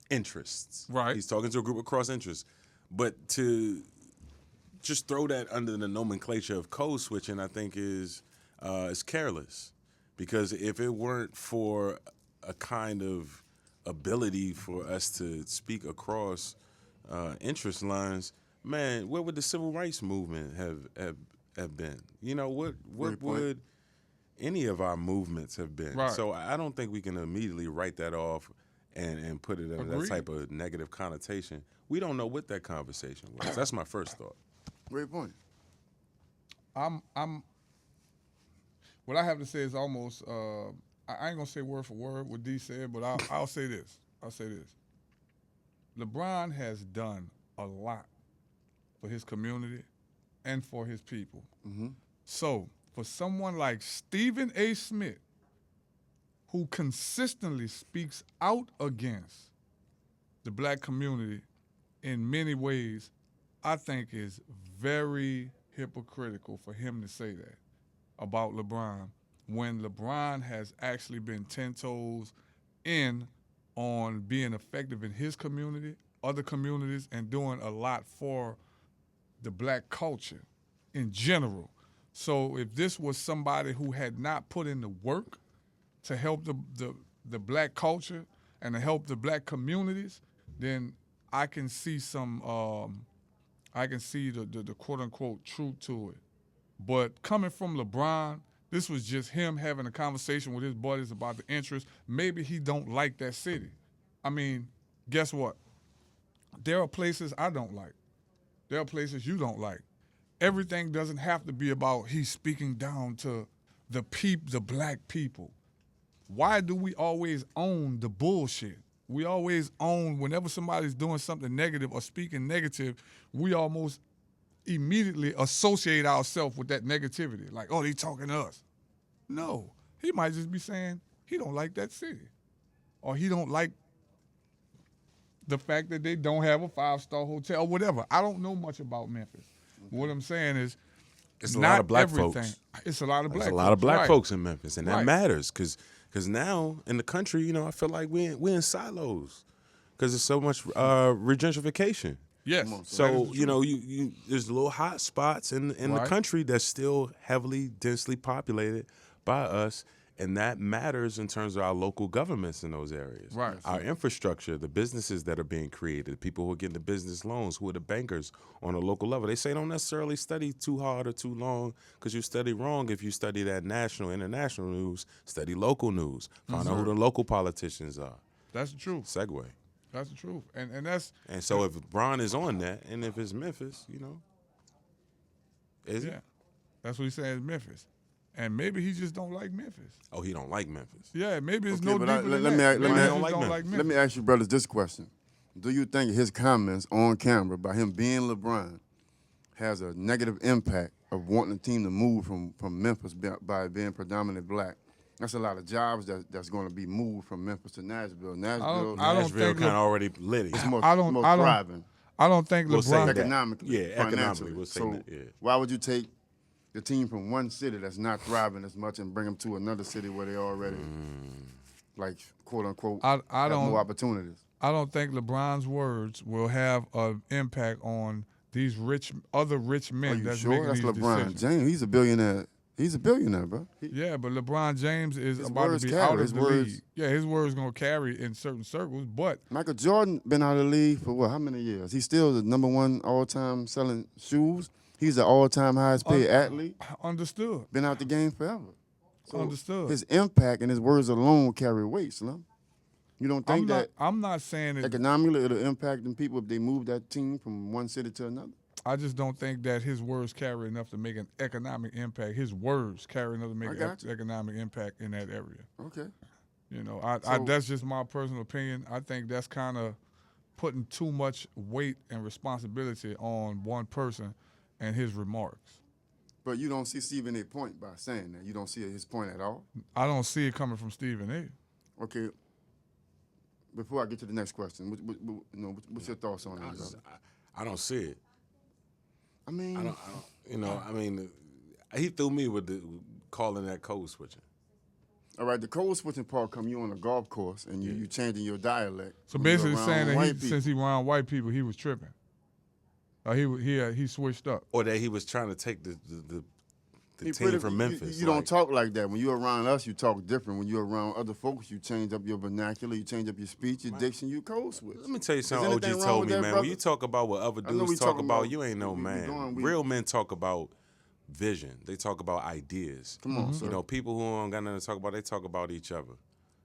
interests. Right. He's talking to a group across interests. But to just throw that under the nomenclature of code switching, I think is careless. Because if it weren't for a kind of ability for us to speak across interest lines, man, where would the civil rights movement have have been? You know, what Great point. would any of our movements have been? Right. So I don't think we can immediately write that off and put it in that Agreed. type of negative connotation. We don't know what that conversation was. That's my first thought. Great point. I'm what I have to say is almost I ain't gonna say word for word what D said, but I'll say this. I'll say this. LeBron has done a lot for his community and for his people. So for someone like Stephen A. Smith, who consistently speaks out against the black community in many ways, I think is very hypocritical for him to say that about LeBron when LeBron has actually been 10 toes in on being effective in his community, other communities, and doing a lot for the black culture in general. So if this was somebody who had not put in the work to help the black culture and to help the black communities, then I can see some I can see the quote unquote truth to it. But coming from LeBron, this was just him having a conversation with his buddies about the interest. Maybe he don't like that city. I mean, guess what? There are places I don't like. There are places you don't like. Everything doesn't have to be about he's speaking down to the black people. Why do we always own the bullshit? We always own, whenever somebody's doing something negative or speaking negative, we almost immediately associate ourselves with that negativity. Like, oh, they talking to us. No, he might just be saying he don't like that city. Or he don't like the fact that they don't have a 5-star hotel or whatever. I don't know much about Memphis. What I'm saying is, It's a not lot of black everything. folks. It's a lot of black There's a lot of folks, black right. folks in Memphis, and that Right. matters because now in the country, you know, I feel like we in silos because there's so much gentrification. Yes. on, So you know, you there's little hot spots in the Right. country that's still heavily, densely populated by us, and that matters in terms of our local governments in those areas. Right. Our infrastructure, the businesses that are being created, the people who are getting the business loans, who are the bankers on a local level. They say don't necessarily study too hard or too long because you study wrong if you study that national, international news. Study local news. Find out who the local politicians are. That's the truth. Segue. That's the truth. And that's And so if Bron is on that, and if it's Memphis, you know, is yeah. it? That's what he said is Memphis. And maybe he just don't like Memphis. Oh, he don't like Memphis. Yeah, maybe it's Okay, no but deeper than let me that. ask- Maybe let he me- just like don't Memphis. like Memphis. Let me ask you brothers this question. Do you think his comments on camera about him being LeBron has a negative impact of wanting the team to move from Memphis by being predominantly black? That's a lot of jobs that's going to be moved from Memphis to Nashville. Nashville I don't Nashville think kind of already litty. is more, I don't- more I don't- thriving I don't think We'll say LeBron. that. economically. Yeah, economically, financially. we'll say so that, yeah. why would you take the team from one city that's not thriving as much and bring them to another city where they already, like, quote unquote, I have don't- more opportunities? I don't think LeBron's words will have an impact on these other rich men Are you that's sure? making That's these LeBron decisions. James. He's a billionaire. He's a billionaire, bro. Yeah, but LeBron James is His about words to be carry. out of His the words- league. Yeah, his words gonna carry in certain circles, but Michael Jordan been out of the league for what? How many years? He's still the number one all-time selling shoes. He's the all-time highest paid athlete. understood. Been out the game forever. So Understood. His impact and his words alone carry weight, Slim. You don't think that I'm not saying it. economically it'll impact them people if they move that team from one city to another? I just don't think that his words carry enough to make an economic impact. His words carry enough to make I an got you. economic impact in that area. Okay. You know, So- that's just my personal opinion. I think that's kind of putting too much weight and responsibility on one person and his remarks. But you don't see Stephen A. point by saying that. You don't see his point at all? I don't see it coming from Stephen A. Okay. Before I get to the next question, what's your thoughts on that, brother? I don't see it. I mean, I don't, you know, I mean, he threw me with calling that code switching. all right, the code switching part come you on a golf course and you changing your dialect. So when you're basically around saying that white since he around white people, he was tripping. He switched up. Or that he was trying to take the He team pretty- from Memphis. You don't talk like that. When you're around us, you talk different. When you're around other folks, you change up your vernacular, you change up your speech, your diction, you code switch. Let me tell you Is something anything OG wrong told with me, that, man. brother? When you talk about what other I know we dudes talk talking about, about- you ain't no we man. going- Real men talk about vision. They talk about ideas. Come on, sir. You know, people who don't got nothing to talk about, they talk about each other.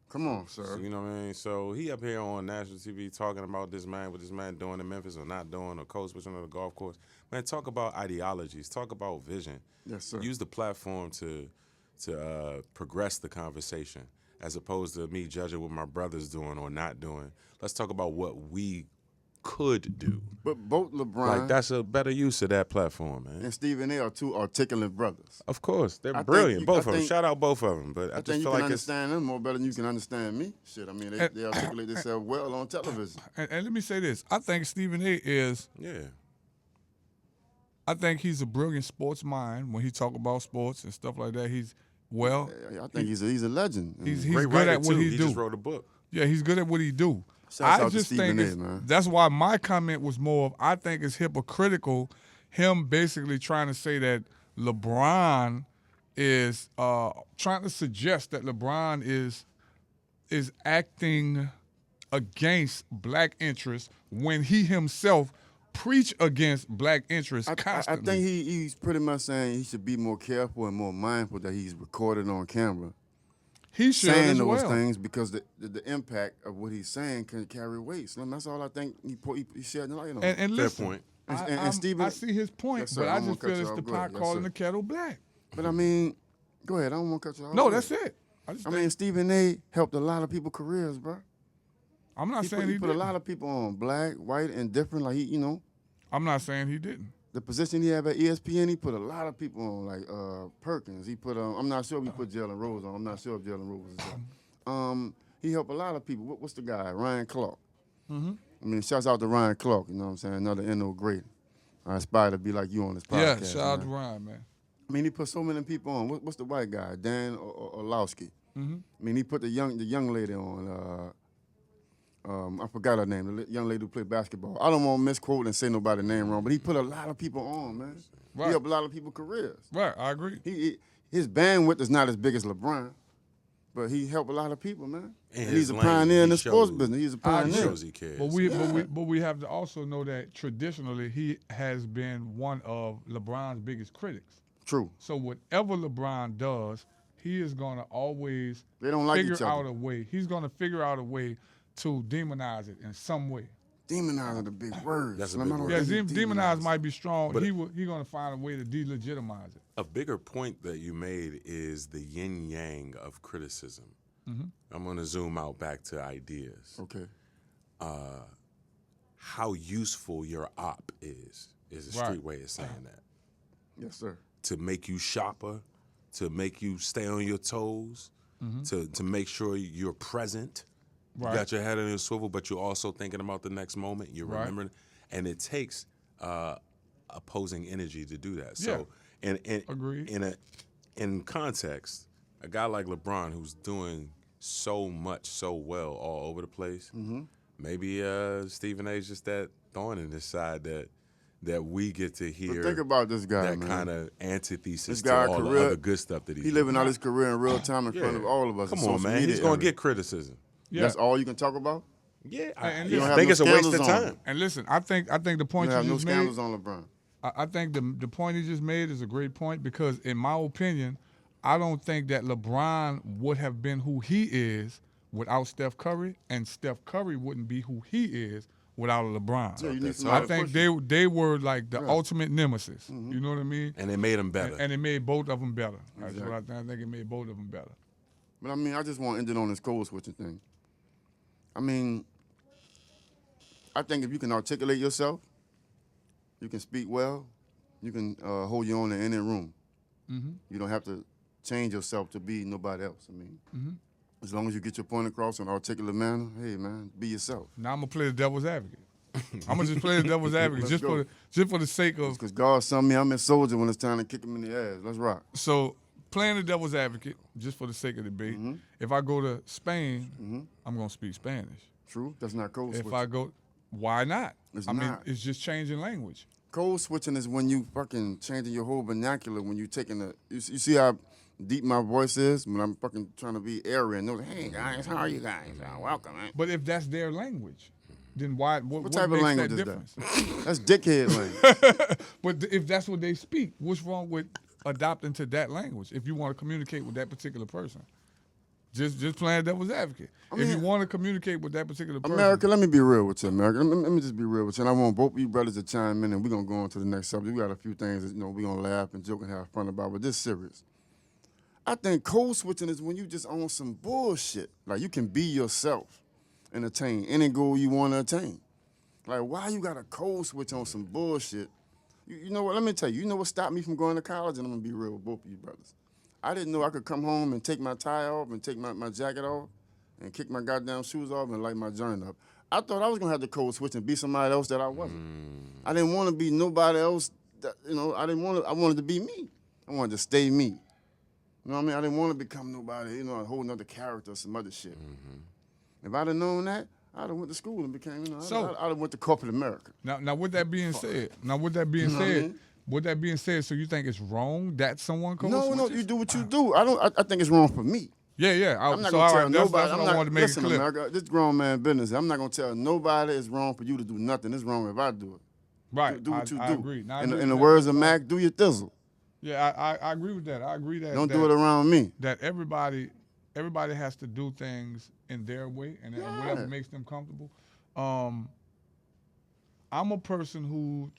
Come on, sir. So, you know what I mean? So he up here on national TV talking about what this man doing in Memphis or not doing, or coach switching on the golf course. Man, talk about ideologies. Talk about vision. Yes, sir. Use the platform to progress the conversation, as opposed to me judging what my brother's doing or not doing. Let's talk about what we could do. But both LeBron Like, that's a better use of that platform, man. and Stephen A. are two articulate brothers. Of course, they're I think brilliant, you- both I of them. think- Shout out both of them. But I I just think you feel can like it's understand them more better than you can understand me. Shit, I mean, they articulate themselves well on television. And let me say this: I think Stephen A. is. yeah. I think he's a brilliant sports mind when he talk about sports and stuff like that. He's well. I think he's a legend. He's Great good writer at what too. he He do. just wrote a book. Yeah, he's good at what he do. Shouts I out to just Stephen think A, it's, man. that's why my comment was more of I think it's hypocritical, him basically trying to say that LeBron is trying to suggest that LeBron is acting against black interests when he himself preach against black interests I constantly. think he's pretty much saying he should be more careful and more mindful that he's recorded on camera. he should Saying as those well. things because the impact of what he's saying can carry weight. So that's all I think he shared the light on. And Fair listen, point. And Stephen, I see his point, Yes, sir. but I I don't just wanna cut feel you it's off. the Go ahead. pot Yes, calling sir. the kettle black. but I mean, go ahead. I don't want to cut you off. No, Go that's ahead. it. I just I think, mean, Stephen A. helped a lot of people's careers, bro. I'm not He saying put, he he put a didn't. lot of people on, black, white, and different. Like I'm not saying he didn't. the position he had at ESPN, he put a lot of people on, like Perkins. He put, I'm not sure if he put Jalen Rose on. I'm not sure if Jalen Rose was there. He helped a lot of people. What's the guy? Ryan Clark. I mean, shouts out to Ryan Clark. You know what I'm saying? Another NO great. I aspire to be like you on this podcast. Yeah, shout out to man. Ryan, man. I mean, he put so many people on. What's the white guy? Dan Orlowski. I mean, he put the young lady on. I forgot her name. The young lady who played basketball. I don't want to misquote and say nobody's name wrong, but he put a lot of people on, man. Right. He helped a lot of people's careers. Right, I agree. His bandwidth is not as big as LeBron, but he helped a lot of people, man. In And his he's a lane, pioneer in he the sports showed- business. He's a He pioneer. shows he cares. But we have to also know that traditionally he has been one of LeBron's biggest critics. True. So whatever LeBron does, he is going to always They don't like figure each other. out a way. He's going to figure out a way to demonize it in some way. Demonize are the big words. That's a Slim. big I don't word. Yeah, think he demonize demonized. might be strong. But- He's going to find a way to delegitimize it. A bigger point that you made is the yin yang of criticism. I'm going to zoom out back to ideas. Okay. How useful your op is a Right. street way of saying that. Yes, sir. To make you sharper, to make you stay on your toes, to make sure you're present. Right. You got your head on your swivel, but you're also thinking about the next moment. You're Right. remembering, and it takes opposing energy to do that. So, Agreed. in context, a guy like LeBron who's doing so much so well all over the place, maybe Stephen A's just that thorn in his side that we get to hear. But think about this guy, that man. kind of antithesis This to guy all the career- other good stuff that he's He living out his career in real time in front of all of us. Come in on, social man. media He's going era. to get criticism. Yeah. That's all you can talk about? Yeah, And I you don't have think no it's a waste of scandals on time. him. And listen, I think the You point have you no just made. scandals on LeBron. I think the point he just made is a great point because, in my opinion, I don't think that LeBron would have been who he is without Steph Curry, and Steph Curry wouldn't be who he is without a LeBron. Yeah, you need that's somebody I to think push you. they were like the ultimate nemesis. You know what I mean? And it made him better. And it made both of them better. That's Exactly. what I think. I think it made both of them better. But I mean, I just want to end it on this code switching thing. I mean, I think if you can articulate yourself, you can speak well, you can hold your own in any room. You don't have to change yourself to be nobody else. I mean, as long as you get your point across in an articulate manner, hey man, be yourself. Now I'm gonna play the devil's advocate. I'm gonna just play the devil's advocate Let's go. just for the sake of Because God sent me, I'm a soldier when it's time to kick him in the ass. Let's rock. so playing the devil's advocate just for the sake of the debate. If I go to Spain, I'm gonna speak Spanish. True? That's not code If switching. I go, why not? It's I mean, not. it's just changing language. Code switching is when you fucking changing your whole vernacular, when you taking you see how deep my voice is when I'm fucking trying to be airy and those, hey guys, how are you guys? Welcome, man. But if that's their language, then why? What What type of makes language that is difference? that? That's dickhead language. But if that's what they speak, what's wrong with adopt into that language if you want to communicate with that particular person. Just playing devil's advocate. If you want to communicate with that particular person. America, let me be real with you, America. Let me just be real with you. And I want both of you brothers to chime in, and we're going to go on to the next subject. We got a few things that, we're going to laugh and joke and have fun about, but this serious. I think code switching is when you just on some bullshit. Like, you can be yourself and attain any goal you want to attain. Like, why you got to code switch on some bullshit? You know what? Let me tell you. You know what stopped me from going to college? And I'm going to be real with both of you brothers. I didn't know I could come home and take my tie off and take my jacket off and kick my goddamn shoes off and light my joint up. I thought I was going to have to code switch and be somebody else that I wasn't. I didn't want to be nobody else. I wanted to be me. I wanted to stay me. You know what I mean? I didn't want to become nobody, a whole nother character or some other shit. If I'd have known that, I'd have went to school and became, I'd have went to corporate America. Now with that being said, with that being said, so you think it's wrong that someone code switches? No, you do what you do. I think it's wrong for me. Yeah. I'm not going to tell nobody. That's what I wanted to make listen, it clear. America, this grown man business. I'm not going to tell nobody it's wrong for you to do nothing. It's wrong if I do it. Right. Do what you do. I agree. In the words of Mac, do your thizzle. Yeah, I agree with that. I agree that. Don't do it around me. That everybody has to do things in their way and whatever makes them comfortable. I'm a person who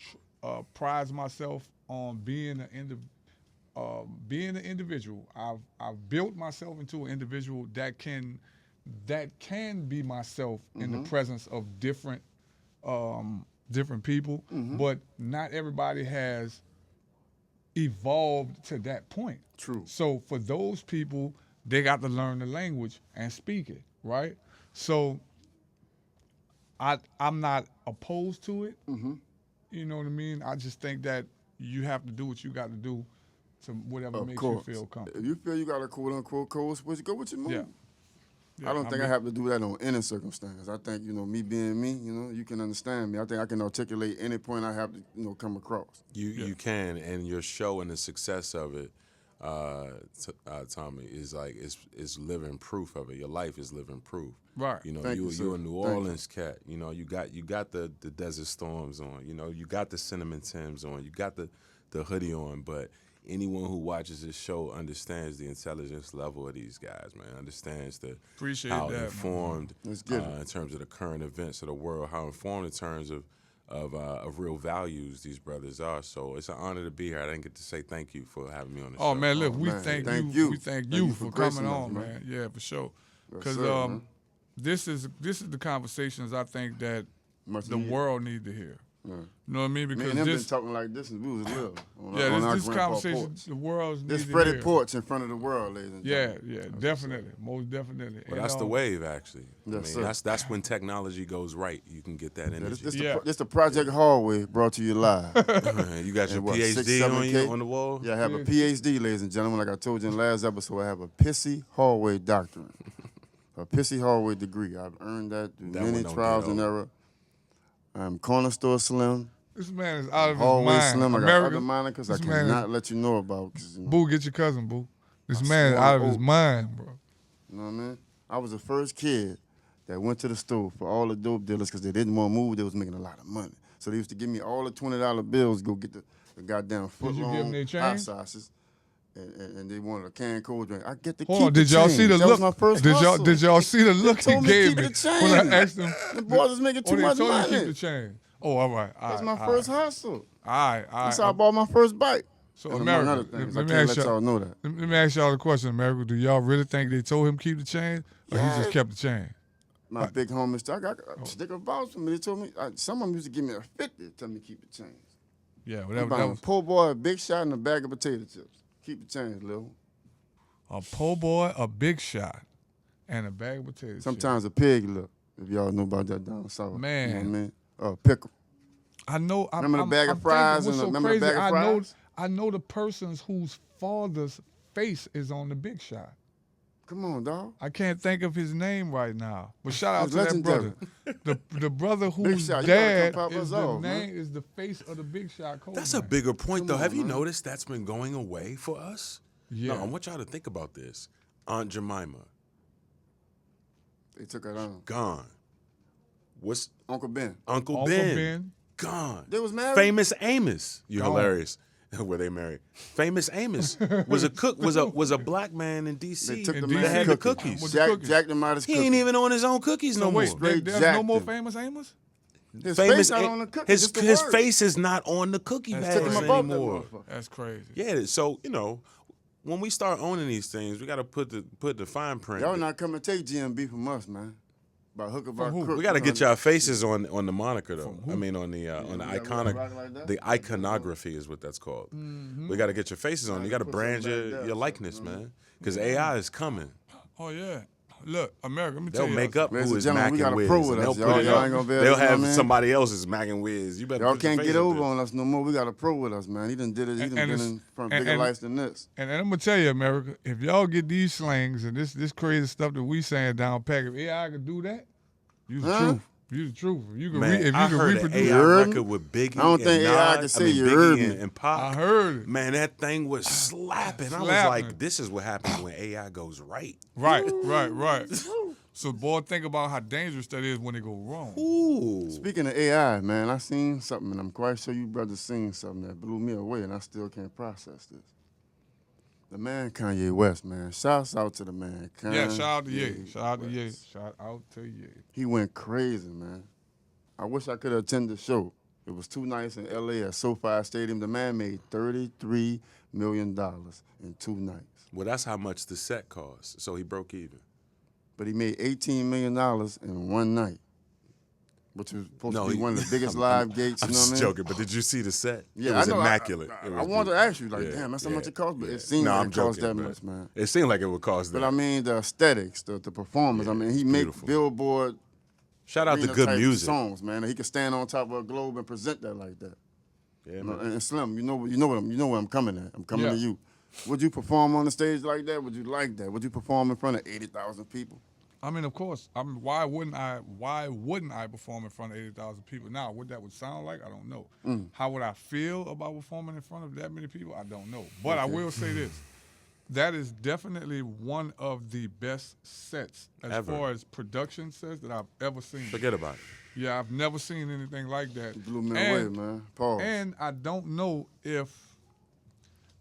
prides myself on being an individual. I've built myself into an individual that can be myself in the presence of different people, but not everybody has evolved to that point. True. So for those people, they got to learn the language and speak it, right? So I'm not opposed to it. You know what I mean? I just think that you have to do what you got to do to whatever makes you feel comfortable. If you feel you got a quote-unquote code switch, go with your move. Yeah, I don't think I have to do that on any circumstance. I think, me being me, you can understand me. I think I can articulate any point I have to, come across. You can, and your show and the success of it, Tommy, is living proof of it. Your life is living proof. Right. You a New Orleans cat. You got the Desert Storms on. You got the Cinnamon Tims on. You got the hoodie on. But anyone who watches this show understands the intelligence level of these guys, man. Understands how informed in terms of the current events of the world, how informed in terms of real values these brothers are. So it's an honor to be here. I didn't get to say thank you for having me on the show. Oh man, look, we thank you. We thank you for coming on, man. Yeah, for sure. Because this is the conversations I think that the world need to hear. Yeah. You know what I mean? Because me and him been talking like this since we was little. This conversation, the world's need to hear. This Freddie Porch in front of the world, ladies and gentlemen. Yeah, definitely, most definitely. Well, that's the wave, actually. Yes, that's when technology goes right. You can get that energy. This the Project Hallway brought to you live. You got your PhD on the wall? Yeah, I have a PhD, ladies and gentlemen. Like I told you in the last episode, I have a pissy hallway doctrine. A pissy hallway degree. I've earned that through many trials and error. I'm Corner Store Slim. This man is out of his Hallway mind. Slim. I got America, other monikers I cannot let you know about. Boo, get your cousin, Boo. This man is out of his mind, bro. You know what I mean? I was the first kid that went to the store for all the dope dealers because they didn't want to move. They was making a lot of money. So they used to give me all the $20 bills to go get the goddamn foot-long hot sauces. And they wanted a canned cold drink. I get the Hold on, did y'all see the look? That was my first hustle. Did y'all see the look he gave me when I asked him? The boys was making too much they told money. you keep the chain. Oh, all right. That's my first hustle. All right. That's how I bought my first bike. So and America, let y'all know that. Let me ask y'all a question, America. Do y'all really think they told him keep the chain, or he just kept the chain? My big homies, I got a stick of vouch for me. They told me, some of them used to give me a 50 to tell me keep the chains. Yeah, I'm whatever. buying a po' boy, a big shot, and a bag of potato chips. Keep the chains, Lil. A po' boy, a big shot, and a bag of potatoes. Sometimes a pig look, if y'all know about that down south. Man. You know what I mean? Pickle. I know. Remember the bag of fries? Remember the bag of fries? I know the persons whose father's face is on the big shot. Come on, dog. I can't think of his name right now. But shout out to that legendary. brother. The brother whose dad is the face of the Big Shot coach. That's a bigger point, though. Have you noticed that's been going away for us? Yeah. No, I want y'all to think about this. Aunt Jemima. They took her down. Gone. What's Uncle Ben. Uncle Ben. Gone. They was married. Famous Amos. You're hilarious. where they married. Famous Amos was a cook. Was a black man in D.C. They took the And man they had the cookies. cookies. Jacked him out his He cookies. ain't even on his own cookies no more. Wait, Straight there's no more jacked him. famous Amos? His Famous face out on the cookies. his just the his word. face is not on the cookie That's bags Took him crazy. above that anymore. motherfucker. That's crazy. Yeah, so when we start owning these things, we got to put the fine print. Y'all not come and take GMB from us, man. By hook or by crook. We got to get y'all faces on the moniker though. I mean on the you iconic, gotta rock like that? the iconography is what that's called. We got to get your faces on. You got to put brand something like your that your or likeness, something, man. Because AI is coming. Oh, yeah. Look, America, let me They'll tell you. make up Ladies who and is gentlemen, Mac we got and a Wiz. pro with and us, they'll y'all. put it Y'all up. ain't gonna be able They'll to, you know have what I mean? somebody else's Mac and Wiz. You better Y'all put your can't face get up over there. on us no more. We got a pro with us, man. He done did it. He And- done and been it's- in front and- bigger and- lights than this. And I'm gonna tell you, America, if y'all get these slangs and this crazy stuff that we saying down pack, if AI could do that, you the Huh? truth. You the truth. If you can, Man, if you I can heard an reproduce, AI heard me? record with Biggie I don't think and AI Nas. can say I mean, you Biggie heard and, me. and Pop. I heard it. Man, that thing was slapping. I was Slapping. like, this is what happens when AI goes right. Right. So, boy, think about how dangerous that is when it go wrong. Ooh. Speaking of AI, man, I seen something, and I'm quite sure you brothers seen something that blew me away, and I still can't process this. The man Kanye West, man. Shouts out to the man. Yeah, shout out to Ye. Kanye Shout out to Ye. West. Shout out to Ye. He went crazy, man. I wish I could have attended the show. It was 2 nights in L.A. at SoFi Stadium. The man made $33 million in 2 nights. Well, that's how much the set cost. So he broke even. But he made $18 million in 1 night, which was supposed to be one of the biggest live gates, I'm you know what I just mean? joking, but did you see the set? Yeah, it was I know. immaculate. I It was wanted to beautiful. ask you, like, Yeah, damn, that's how yeah, much it cost, but yeah. it seemed No, like I'm it cost joking, that but much, man. It seemed like it would cost that. But I mean, the aesthetics, the performance. Yeah, I mean, he it's make beautiful. Billboard Shout out to arena good type music. songs, man. He could stand on top of a globe and present that like that. Yeah, You know, man. and Slim, you know where I'm coming at. I'm coming to Yeah. you. Would you perform on the stage like that? Would you like that? Would you perform in front of 80,000 people? I mean, of course. I mean, why wouldn't I perform in front of 80,000 people? Now, what that would sound like, I don't know. How would I feel about performing in front of that many people? I don't know. But I will say this. That is definitely one of the best sets as Ever. far as production sets that I've ever seen. Forget about it. Yeah, I've never seen anything like that. You blew me And- away, man. Pause. And I don't know if,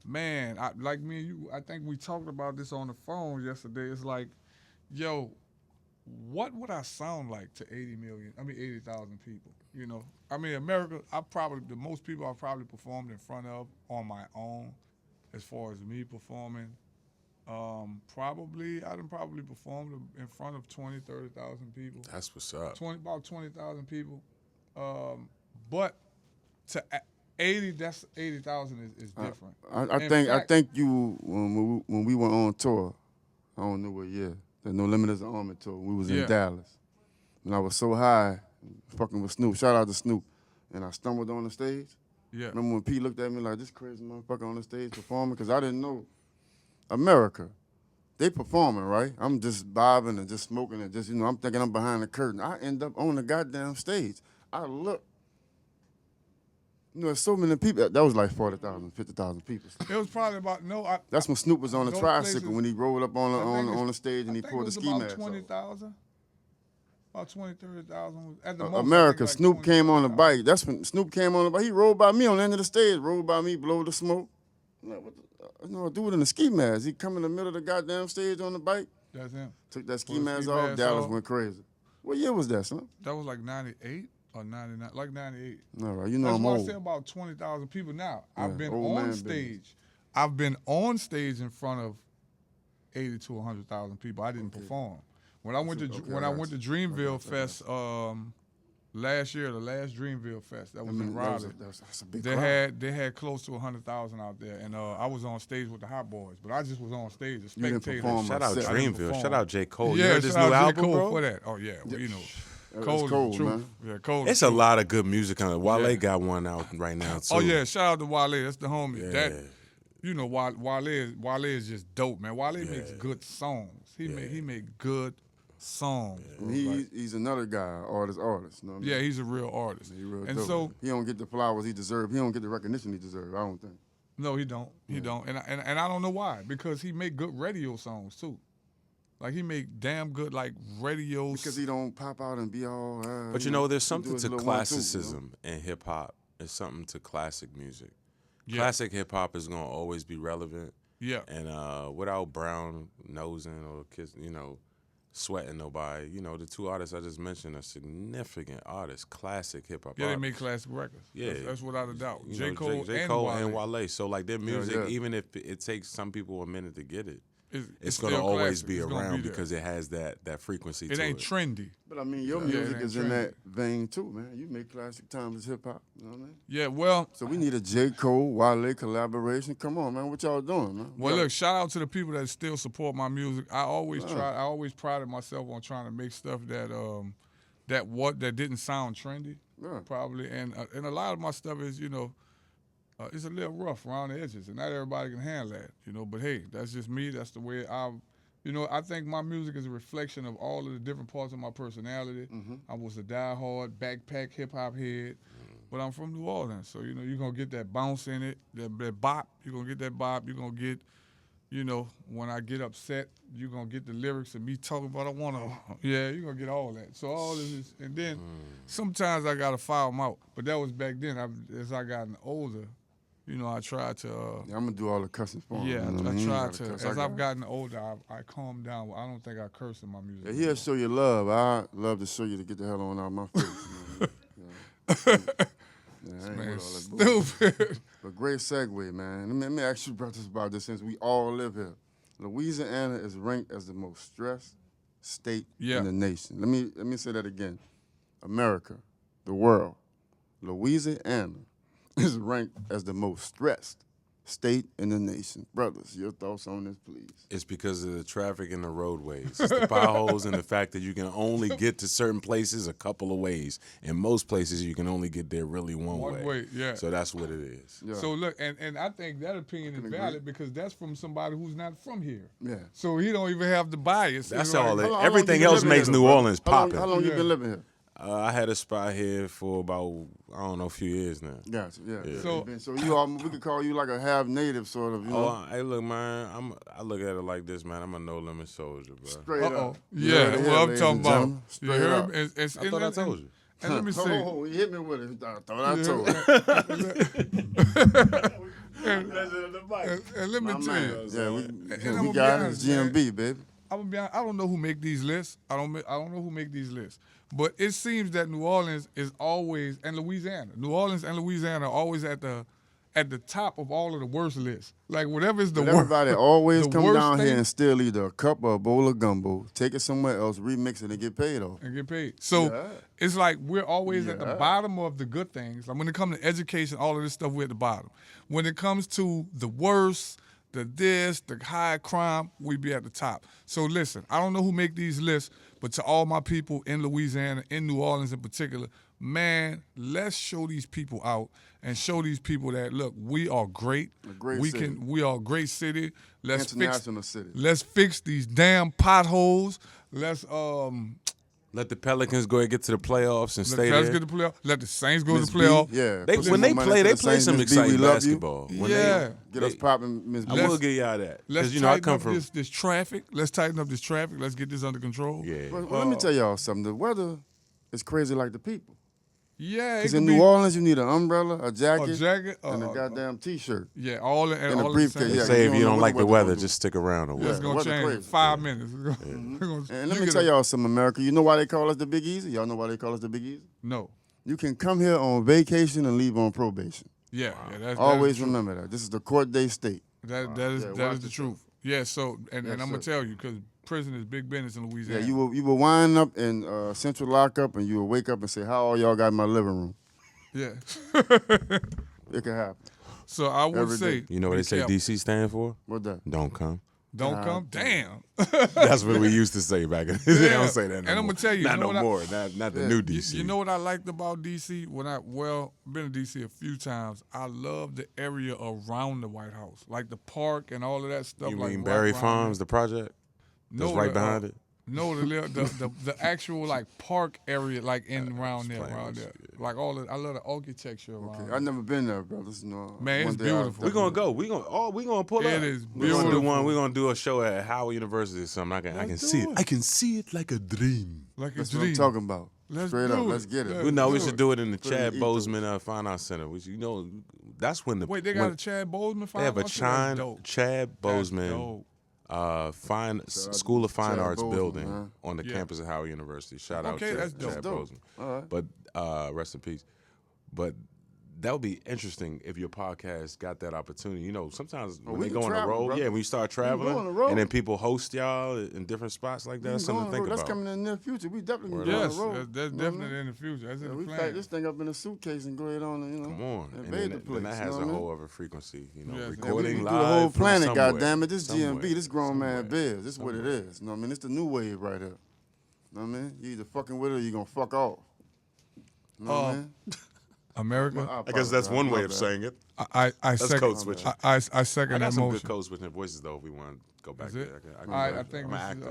man, like me and you, I think we talked about this on the phone yesterday. It's like, yo, what would I sound like to 80,000 people? You know, I mean, America, the most people I've probably performed in front of on my own, as far as me performing, I done probably performed in front of 20, 30,000 people. That's what's up. About 20,000 people. But to 80,000 is different. I In think fact- you when we went on tour, I don't know what year. The No Limit is the Army tour. We was in Yeah. Dallas, and I was so high, fucking with Snoop. Shout out to Snoop, and I stumbled on the stage. Yeah. Remember when Pete looked at me like this crazy motherfucker on the stage performing? Because I didn't know America. They performing, right? I'm just bobbing and just smoking and just, I'm thinking I'm behind the curtain. I end up on the goddamn stage. I look. There's so many people. That was like 40,000, 50,000 people. It was probably about That's when Snoop was on the Those tricycle places- when he rolled up on I the stage and he think pulled it the was ski about mask off. 20,000. About 20, 30,000. At the most, I America, think like Snoop 20, came on the 30,000. bike. That's when Snoop came on the bike. He rolled by me on the end of the stage, rolled by me, blow the smoke. I'm like, what the, dude in the ski mask. He come in the middle of the goddamn stage on the bike, That's him. took that ski Pulled the mask ski off, mask Dallas off. went crazy. What year was that, son? That was like 98 or 99, like 98. All right, you know That's I'm why I old. say about 20,000 people. Now, Yeah, I've been old man on business. stage. I've been on stage in front of 80 to 100,000 people. I didn't perform. When I went to Dreamville Fest last year, the last Dreamville Fest, that was in Raleigh. That's a big They crowd. had close to 100,000 out there, and I was on stage with the Hot Boys, but I just was on stage, a You didn't spectator. perform Shout out set. I didn't Dreamville. perform. Shout out J. Cole. You Yeah, heard this shout new out J. album, Cole bro? for that. Oh yeah, well, you know, That's Cole is cold, the truth. man. Yeah, Cole. It's the a truth. lot of good music on it. Wale Yeah. got one out right now too. Oh yeah, shout out to Wale. That's the homie. Yeah. That you know, Wale is just dope, man. Wale makes good songs. He make good songs. bro. Like, He's another guy, artist. You know what I mean? yeah, he's a real artist. He real and dope. so He don't get the flowers he deserves. He don't get the recognition he deserves. I don't think. no, he don't. He don't. And I don't know why. Because he make good radio songs too. Like he make damn good like radio. Because he don't pop out and be all. But there's he do something his to little 1-2, classicism in hip hop. There's something to classic music. Yeah. Classic hip hop is gonna always be relevant. Yeah. And without Brown nosing or sweating nobody, the two artists I just mentioned are significant artists, classic hip hop. Yeah, they artists. make classic records. Yeah. That's without a doubt. You J. know, Cole, J. and Cole Wale. and Wale. So like their music, yeah. even if it takes some people a minute to get it, it's still gonna always classic. be It's gonna around be there. because it has that frequency It to ain't it. trendy. But I mean, your Yeah, music it is ain't in that vein too, man. You make classic timeless hip hop. You know what I mean? Yeah, well, So we need a J. Cole, Wale collaboration. Come on, man. What y'all doing, man? well, look, shout out to the people that still support my music. I always prided myself on trying to make stuff that didn't sound trendy, Yeah. probably, and a lot of my stuff is, it's a little rough around the edges, and not everybody can handle that, But hey, that's just me. That's the way I think my music is a reflection of all of the different parts of my personality. I was a diehard backpack hip hop head, but I'm from New Orleans, so you're gonna get that bounce in it, that bop. You're gonna get that bop. You're gonna get, when I get upset, you're gonna get the lyrics of me talking about you're gonna get all that. So all this is, and then sometimes I gotta file them out, but that was back then. As I gotten older, I tried to. Yeah, I'm gonna do all the cussing for him. Yeah, you know what I mean? tried Gotta to. cuss. As I've gotten older, I calmed down. I don't think I curse in my music. Yeah, he'll show you love. I love to show you to get the hell on out of my face. Yeah, I ain't Man, with all that bullshit. stupid. But great segue, man. Let me ask you brothers about this since we all live here. Louisiana is ranked as the most stressed state in the nation. Let me say that again. America, the world, Louisiana is ranked as the most stressed state in the nation. Brothers, your thoughts on this, please. It's because of the traffic and the roadways. It's the potholes and the fact that you can only get to certain places a couple of ways. In most places, you can only get there really one way. Yeah. So that's what it is. Yeah. So look, and I think that opinion is valid because that's from somebody who's not from here. Yeah. So he don't even have the bias. That's It's like, all it. How long Everything you been else living makes here, New bro? Orleans popping. How long you been living here? I had a spot here for about, a few years now. Gotcha, yeah. So- So we could call you like a half native sort of, you know? Hey, look, man, I look at it like this, man. I'm a no-limit soldier, bro. Straight Uh-oh. up. Yeah, You well, I'm ladies talking and about. gentlemen. You Straight heard up. me? It's- I thought I told you. And let me say, Oh, he hit me with it. I thought I told you. and let me My tell you, man. Yeah, I'm we gonna be got it. honest, It's GMB, baby. I'm gonna be honest, I don't know who make these lists. I don't know who make these lists. But it seems that New Orleans is always, and Louisiana, New Orleans and Louisiana are always at the top of all of the worst lists. Like whatever is the But worst. everybody always the come worst down thing, here and steal either a cup or a bowl of gumbo, take it somewhere else, remix it, and get paid off. and get paid. So Yeah. it's like we're always at the Yeah. bottom of the good things. Like when it comes to education, all of this stuff, we're at the bottom. When it comes to the worst, the high crime, we be at the top. So listen, I don't know who make these lists, but to all my people in Louisiana, in New Orleans in particular, man, let's show these people out and show these people that look, we are great. great city. We are a great city. International city. Let's fix these damn potholes. Let's Let the Pelicans go and get to the playoffs and let stay the Cavs there. get to the playoff. Let the Saints go Miss to the playoff. B, yeah. They- Put some when more they money play, to they the play Saints. some Miss B, we exciting love you. basketball. When Yeah. Get us popping, Miss B. I will give y'all that. Let's Because, I tighten come up from. this traffic. Let's tighten up this traffic. Let's get this under control. Yeah. Well, let me tell y'all something. The weather is crazy like the people. Yeah, it Because could in be New Orleans, you need an umbrella, a a jacket, jacket, and a goddamn T-shirt. yeah, all in, and a all briefcase, in the yeah. same. Say you if you don't don't know like what the the weather, weather just stick around or Yeah. It's what. gonna weather change crazy. in 5 minutes. And let me tell y'all something, America. You know why they call us the Big Easy? Y'all know why they call us the Big Easy? No. You can come here on vacation and leave on probation. Yeah, that's Always the truth. remember that. This is the court day state. That Yeah, that watch is the yourself. truth. Yeah. So and Yes, I'm gonna sir. tell you because prison is big business in Yeah, Louisiana. you will wind up in central lockup and you will wake up and say, how all y'all got in my living room? Yeah. It can happen. So I would Every say day. You know what be they say careful. DC stand for? What that? Don't come. Don't come. Damn. That's what we used to say back in the day. They Yeah. don't say that no And more. I'm gonna tell you, Not you know no what I- more. Not the new You, DC. you know what I liked about DC? Been to DC a few times. I love the area around the White House, like the park and all of that stuff. You like mean right Barry around Farms, there. the project? That's No, right the, behind it? No, the actual like park area, like around there, explain around this there. shit. Like I love the architecture around. Okay. there. I've never been there, brothers. No, Man, one it's day I'll beautiful. We're gonna go. We're gonna pull It up. is We're gonna do beautiful. one. We're gonna do a show at Howard University or something. I can see it. I can see it like a dream. Like a That's what I'm dream. talking about. Let's Straight do up, it. let's get it. Yeah. We know we do should it. do it in the Put it in Chad the Bozeman Fine Arts Center, which that's when the Wait, they got a Chad Boseman fine they have a arts? That's Chad dope. Boseman School of Fine Chad Arts Boseman, building man. on the Yeah. campus of Howard University. Shout out Okay, to that's dope. Chad Dope. Boseman. All right. But rest in peace. But that would be interesting if your podcast got that opportunity. You know, sometimes when we they can go on the travel, road, brother. when you start go on the traveling, road. and then people host y'all in different spots like that, that's something to think That's about. coming in the near future. We definitely Word can go on Yes, the road. that's You know what I definitely mean? in the future. That's in Yeah, the we plan. pack this thing up in a suitcase and go ahead on and Come on. and And bathe the then place. that you has know a what I mean? whole other frequency. You know, Yes. Yeah, we recording do live the whole from planet, somewhere. goddammit. This Somewhere. GMB, this grown man Somewhere. biz. This is what it is. You know what I mean? It's the new wave right here. You know what I mean? You either fucking with it or you gonna fuck off. You know what I mean? America. I guess that's one way of My bad. saying it. I That's second. code switching. I I second got that some good motion. code switching voices though. If we want to go back Is it? there, All right, I I'm think an this is, actor.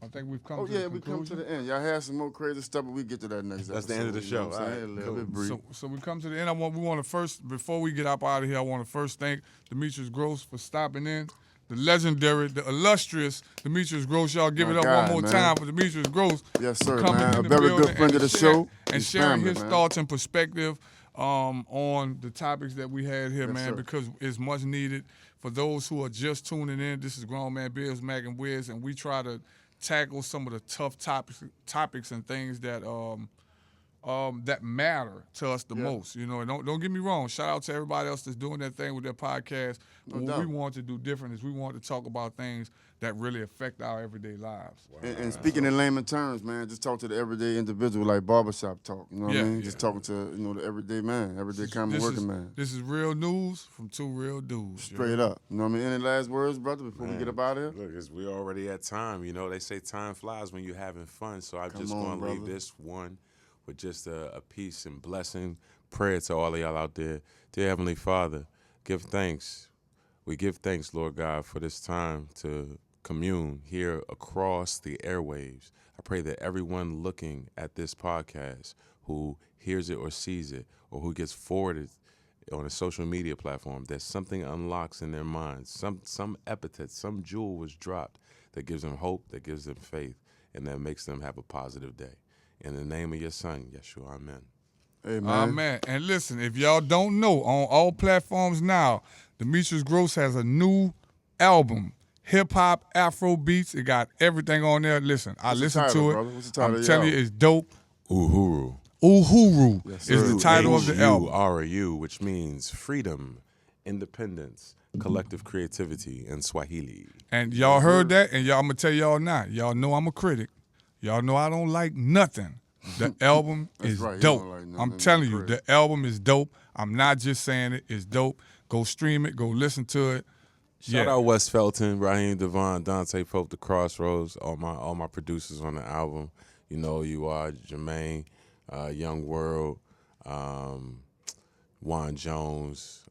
I think we've come Oh to yeah, the we come to conclusion. the end. Y'all had some more crazy stuff, but we get to that next That's episode. the end of the you know show. what I'm saying? All right, A little cool. bit brief. So we come to the end. We want to first, before we get up out of here, I want to first thank Demetrius Grosse for stopping in. The legendary, the illustrious Demetrius Grosse. Y'all give My it up guy, one more man. time for Demetrius Grosse. Yes, sir, coming man. in A the very building good friend and of the sharing- show. and His sharing family, his man. thoughts and perspective on the topics that we had here, Yes, man, sir. because it's much needed. For those who are just tuning in, this is Grown Man Bills, Mac, and Whiz, and we try to tackle some of the tough topics and things that that matter to us the most. You know, and don't get me wrong. Shout out to everybody else that's doing that thing with their podcast. But what we doubt. want to do different is we want to talk about things that really affect our everyday lives. And speaking in layman terms, man, just talk to the everyday individual like barbershop talk. You know what I Yeah, mean? yeah. Just talking to the everyday man, everyday common working man. This is real news from two real dudes. you Straight know? up. You know what I mean? Any last words, brother, before we get up out of here? Look, we already at time. You know, they say time flies when you're having fun. So I'm Come just on, going to leave brother. this one with just a peace and blessing prayer to all of y'all out there. Dear Heavenly Father, give thanks. We give thanks, Lord God, for this time to commune here across the airwaves. I pray that everyone looking at this podcast who hears it or sees it or who gets forwarded on a social media platform, that something unlocks in their minds, some epithet, some jewel was dropped that gives them hope, that gives them faith, and that makes them have a positive day. In the name of your son, Yeshua, amen. Hey, man. Man. And listen, if y'all don't know, on all platforms now, Demetrius Grosse has a new album, Hip Hop Afro Beats. It got everything on there. Listen, I What's the listened title, to it. brother? What's the title I'm of your telling you, album? it's dope. Uhuru. Uhuru Yes, is sir. the title of the album. H-U-R-U, which means freedom, independence, collective creativity in Swahili. And y'all heard that, and I'm going to tell y'all now. Y'all know I'm a critic. Y'all know I don't like nothing. The album is right, he dope. don't like nothing. I'm He's a telling you, critic. the album is dope. I'm not just saying it. It's dope. Go stream it. Go listen to it. Shout out Wes Felton, Raheem Devon, Dante Pope, The Crossroads, all my producers on the album. You know who you are, Jermaine, Young World, Juan Jones,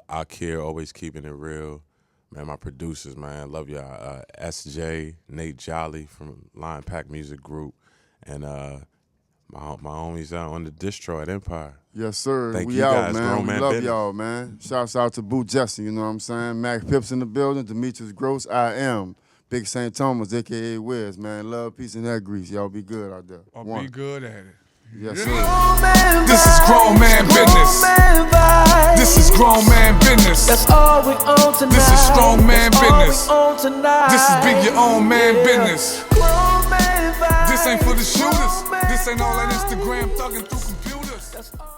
Akir, always keeping it real. Man, my producers, man, love y'all. SJ, Nate Jolly from Lion Pack Music Group, and my homies out on the Destroyed Empire. Yes, sir. Thank we you out, guys, man. Grown We Man love Business. y'all, man. Shouts out to Boo Jesse, you know what I'm saying? Mac Pips in the building, Demetrius Grosse, I am. Big St. Thomas, a.k.a. Whiz, man. Love, peace, and that grease. Y'all be good out there. Or One. be good at it. Yes, sir. This is grown man business. This is grown man business. That's all we own tonight. This is strong man That's all we business. own tonight. This is big your own man business. Grown man vibes. This ain't for the shooters. Grown man This ain't all that vibes. Instagram thugging through computers. That's all